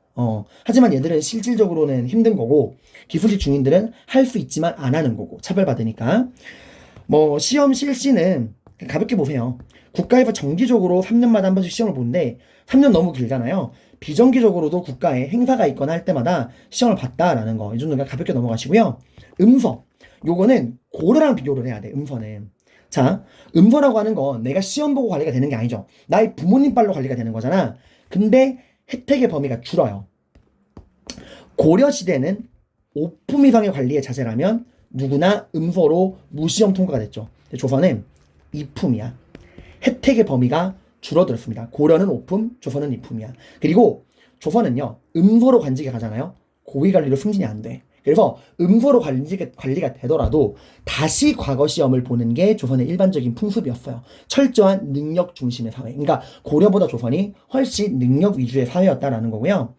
하지만 얘들은 실질적으로는 힘든 거고, 기술직 중인들은 할 수 있지만 안 하는 거고, 차별받으니까. 뭐, 시험 실시는 가볍게 보세요. 국가에서 정기적으로 3년마다 한 번씩 시험을 보는데, 3년 너무 길잖아요. 비정기적으로도 국가에 행사가 있거나 할 때마다 시험을 봤다라는 거. 이 정도가 가볍게 넘어가시고요. 음서. 요거는 고려랑 비교를 해야 돼, 음서는. 자, 음서라고 하는 건 내가 시험 보고 관리가 되는 게 아니죠. 나의 부모님 빨로 관리가 되는 거잖아. 근데 혜택의 범위가 줄어요. 고려시대는 5품 이상의 관리의 자제라면 누구나 음서로 무시험 통과가 됐죠. 조선은 2품이야. 혜택의 범위가 줄어들었습니다. 고려는 5품, 조선은 2품이야. 그리고 조선은요, 음서로 관직에 가잖아요. 고위관리로 승진이 안 돼. 그래서 음서로 관리가 되더라도 다시 과거 시험을 보는 게 조선의 일반적인 풍습이었어요. 철저한 능력 중심의 사회. 그러니까 고려보다 조선이 훨씬 능력 위주의 사회였다라는 거고요.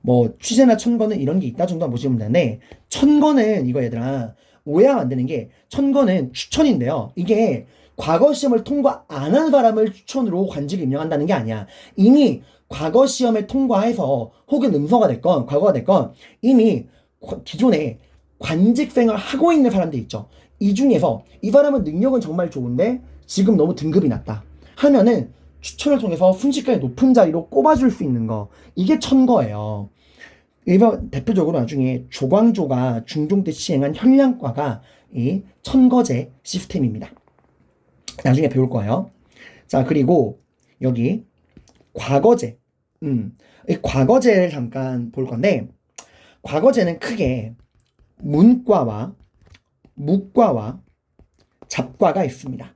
뭐 취재나 천거는 이런 게 있다 정도만 보시면 되는데, 천거는 이거 얘들아 오해하면 안 되는 게, 천거는 추천인데요. 이게 과거 시험을 통과 안 한 사람을 추천으로 관직을 임명한다는 게 아니야. 이미 과거 시험을 통과해서 혹은 음서가 됐건 과거가 됐건 이미 기존에 관직 생활 하고 있는 사람들 있죠. 이 중에서 이 사람은 능력은 정말 좋은데 지금 너무 등급이 낮다 하면은 추천을 통해서 순식간에 높은 자리로 꼽아줄 수 있는 거, 이게 천거예요. 일반 대표적으로 나중에 조광조가 중종 때 시행한 현량과가 이 천거제 시스템입니다. 나중에 배울 거예요. 자, 그리고 여기 과거제. 이 과거제를 잠깐 볼 건데, 과거제는 크게 문과와 무과와 잡과가 있습니다.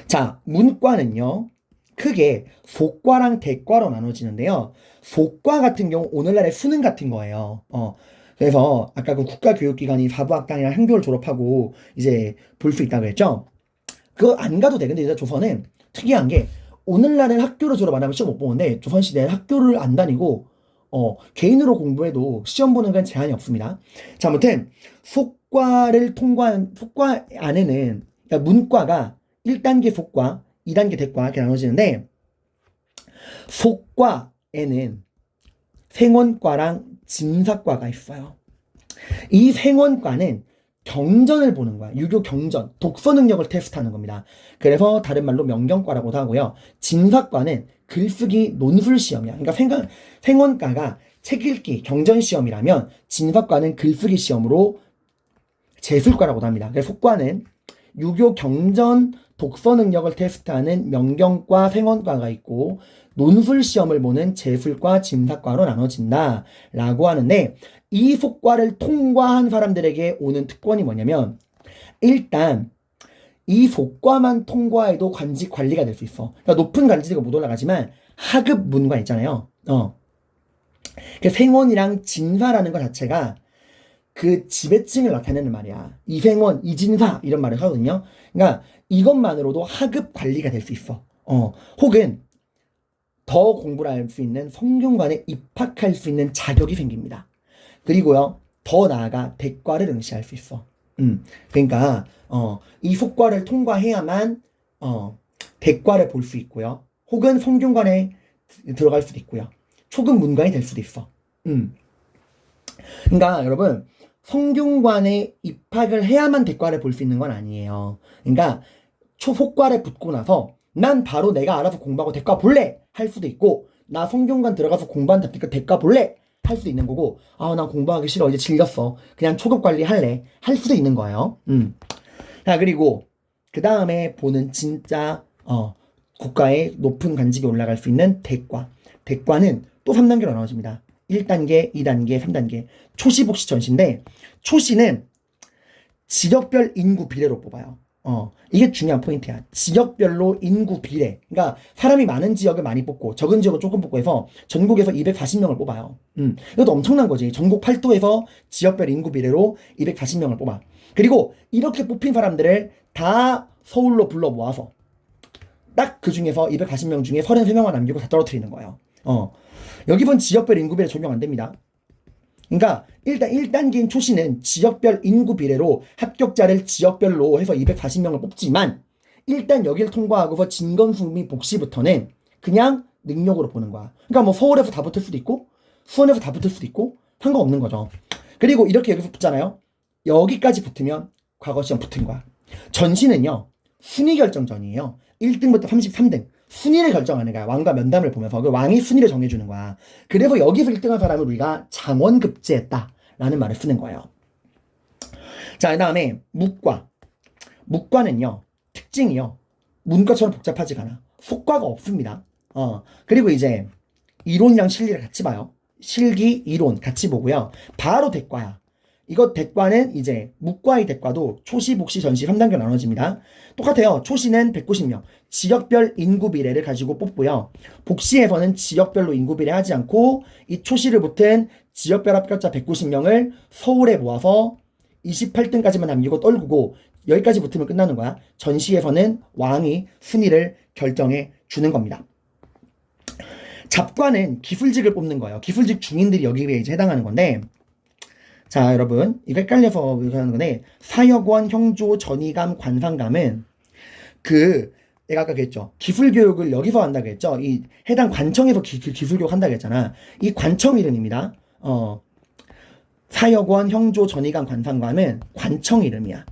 자, 문과는요, 크게 속과랑 대과로 나눠지는데요. 속과 같은 경우 오늘날의 수능 같은 거예요. 그래서 아까 그 국가교육기관이 4부학당이랑 한교를 졸업하고 이제 볼 수 있다고 했죠. 그거 안 가도 돼. 근데 이제 조선은 특이한 게, 오늘날은 학교를 졸업 안 하면 시험 못 보는데 조선시대는 학교를 안 다니고 개인으로 공부해도 시험 보는 건 제한이 없습니다. 자, 아무튼 속과를 통과한, 속과 안에는, 그러니까 문과가 1단계 속과, 2단계 대과 이렇게 나눠지는데, 속과에는 생원과랑 진사과가 있어요. 이 생원과는 경전을 보는 거야. 유교 경전, 독서 능력을 테스트하는 겁니다. 그래서 다른 말로 명경과라고도 하고요. 진사과는 글쓰기 논술 시험이야. 그러니까 생원과가 책 읽기 경전 시험이라면 진사과는 글쓰기 시험으로 제술과라고도 합니다. 그래서 속과는 유교 경전 독서 능력을 테스트하는 명경과 생원과가 있고, 논술 시험을 보는 제술과 진사과로 나눠진다 라고 하는데, 이 속과를 통과한 사람들에게 오는 특권이 뭐냐면, 일단 이 속과만 통과해도 관직 관리가 될 수 있어. 그러니까 높은 관직은 못 올라가지만 하급 문관 있잖아요. 그 생원이랑 진사라는 것 자체가 그 지배층을 나타내는 말이야. 이생원, 이진사 이런 말을 하거든요. 그러니까 이것만으로도 하급 관리가 될 수 있어. 혹은 더 공부를 할 수 있는 성균관에 입학할 수 있는 자격이 생깁니다. 그리고요, 더 나아가 대과를 응시할 수 있어. 그러니까 이 속과를 통과해야만 대과를 볼 수 있고요. 혹은 성균관에 들어갈 수도 있고요. 초급 문관이 될 수도 있어. 그러니까 여러분, 성균관에 입학을 해야만 대과를 볼 수 있는 건 아니에요. 그러니까 속과를 붙고 나서 난 바로 내가 알아서 공부하고 대과 볼래 할 수도 있고, 나 성균관 들어가서 공부한다니까 대과 볼래 할 수도 있는 거고, 아, 난 공부하기 싫어, 이제 질렸어, 그냥 초급 관리 할래 할 수도 있는 거예요. 자, 그리고 그 다음에 보는 진짜 국가의 높은 관직에 올라갈 수 있는 대과. 대과는 또 3단계로 나눠집니다. 1단계, 2단계, 3단계. 초시, 복시, 전시인데, 초시는 지역별 인구 비례로 뽑아요. 이게 중요한 포인트야. 지역별로 인구 비례. 그러니까 사람이 많은 지역을 많이 뽑고 적은 지역을 조금 뽑고 해서 전국에서 240명을 뽑아요. 이것도 엄청난 거지. 전국 8도에서 지역별 인구 비례로 240명을 뽑아. 그리고 이렇게 뽑힌 사람들을 다 서울로 불러 모아서 딱 그 중에서 240명 중에 33명만 남기고 다 떨어뜨리는 거예요. 여기선 지역별 인구 비례 적용 안 됩니다. 그러니까 일단 1단계인 초시는 지역별 인구 비례로 합격자를 지역별로 해서 240명을 뽑지만, 일단 여기를 통과하고서 진검수 및 복시부터는 그냥 능력으로 보는 거야. 그러니까 뭐 서울에서 다 붙을 수도 있고 수원에서 다 붙을 수도 있고 상관없는 거죠. 그리고 이렇게 여기서 붙잖아요. 여기까지 붙으면 과거 시험 붙은 거야. 전시는요, 순위 결정전이에요. 1등부터 33등. 순위를 결정하는 거야. 왕과 면담을 보면서. 그 왕이 순위를 정해주는 거야. 그래서 여기서 1등한 사람을 우리가 장원급제했다라는 말을 쓰는 거예요. 자, 그 다음에 묵과. 묵과는요, 특징이요, 문과처럼 복잡하지가 않아. 속과가 없습니다. 그리고 이제 이론이랑 실리를 같이 봐요. 실기, 이론 같이 보고요. 바로 대과야. 이거 대과는 이제 묵과의 대과도 초시, 복시, 전시 3단계로 나눠집니다. 똑같아요. 초시는 190명, 지역별 인구 비례를 가지고 뽑고요. 복시에서는 지역별로 인구 비례 하지 않고 이 초시를 붙은 지역별 합격자 190명을 서울에 모아서 28등까지만 남기고 떨구고 여기까지 붙으면 끝나는 거야. 전시에서는 왕이 순위를 결정해 주는 겁니다. 잡과는 기술직을 뽑는 거예요. 기술직 중인들이 여기에 이제 해당하는 건데, 자, 여러분, 이거 헷갈려서 이렇게 하는 건데, 사역원, 형조, 전의감, 관상감은 내가 아까 그랬죠. 기술교육을 여기서 한다고 했죠. 이 해당 관청에서 기술교육 한다고 했잖아. 이 관청 이름입니다. 사역원, 형조, 전의감, 관상감은 관청 이름이야.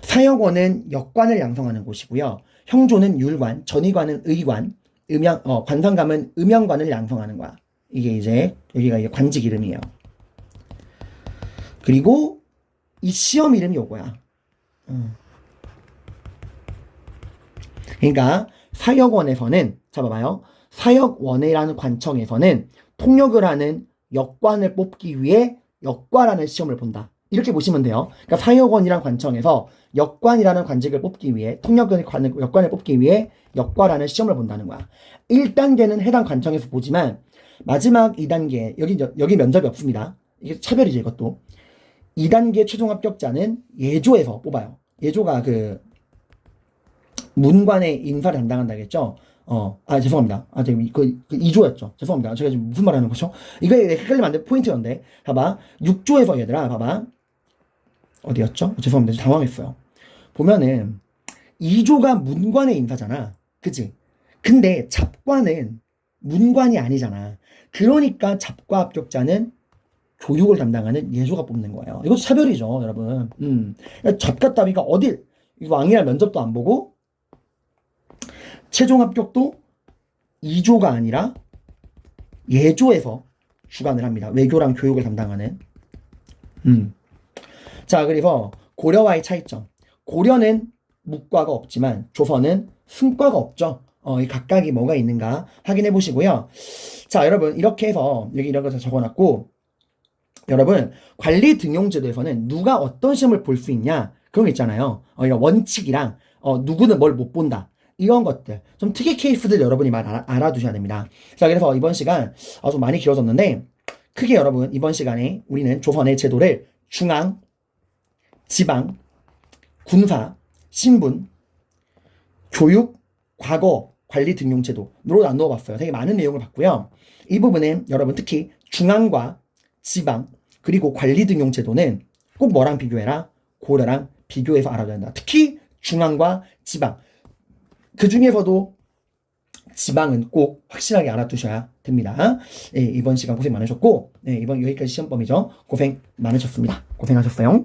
사역원은 역관을 양성하는 곳이고요. 형조는 율관, 전의관은 의관, 관상감은 음양관을 양성하는 거야. 이게 이제 여기가 이제 관직 이름이에요. 그리고 이 시험 이름이 요거야. 그러니까 사역원에서는, 잡아봐요. 사역원이라는 관청에서는 통역을 하는 역관을 뽑기 위해 역과라는 시험을 본다. 이렇게 보시면 돼요. 그러니까 사역원이란 관청에서 역관이라는 관직을 뽑기 위해, 역관을 뽑기 위해 역과라는 시험을 본다는 거야. 1단계는 해당 관청에서 보지만 마지막 2단계, 여기 면접이 없습니다. 이게 차별이죠, 이것도. 2단계 최종 합격자는 예조에서 뽑아요. 예조가 문관의 인사를 담당한다겠죠? 죄송합니다. 그 2조였죠. 죄송합니다. 제가 지금 무슨 말 하는 거죠? 이거 헷갈리면 안 돼. 포인트였는데. 봐봐. 6조에서 얘들아, 봐봐. 어디였죠? 죄송합니다. 당황했어요. 보면은, 2조가 문관의 인사잖아. 그치? 근데 잡과는 문관이 아니잖아. 그러니까 잡과 합격자는 교육을 담당하는 예조가 뽑는 거예요. 이것도 차별이죠, 여러분. 잡과 따위가 왕이랑 면접도 안 보고, 최종 합격도 2조가 아니라 예조에서 주관을 합니다. 외교랑 교육을 담당하는. 자, 그래서 고려와의 차이점. 고려는 묵과가 없지만 조선은 승과가 없죠. 이 각각이 뭐가 있는가 확인해 보시고요. 자, 여러분, 이렇게 해서 여기 이런 거 다 적어놨고, 여러분, 관리 등용제도에서는 누가 어떤 시험을 볼 수 있냐, 그런 거 있잖아요. 이런 원칙이랑 누구는 뭘 못 본다, 이런 것들, 좀 특이 케이스들 여러분이 알아두셔야 됩니다. 자, 그래서 이번 시간 좀 많이 길어졌는데, 크게 여러분, 이번 시간에 우리는 조선의 제도를 중앙, 지방, 군사, 신분, 교육, 과거, 관리 등용 제도로 나누어 봤어요. 되게 많은 내용을 봤고요. 이 부분은 여러분 특히 중앙과 지방, 그리고 관리 등용 제도는 꼭 뭐랑 비교해라? 고려랑 비교해서 알아둬야 된다. 특히 중앙과 지방. 그 중에서도 지방은 꼭 확실하게 알아두셔야 됩니다. 네, 이번 시간 고생 많으셨고, 네, 이번 여기까지 시험 범위죠. 고생 많으셨습니다. 고생하셨어요.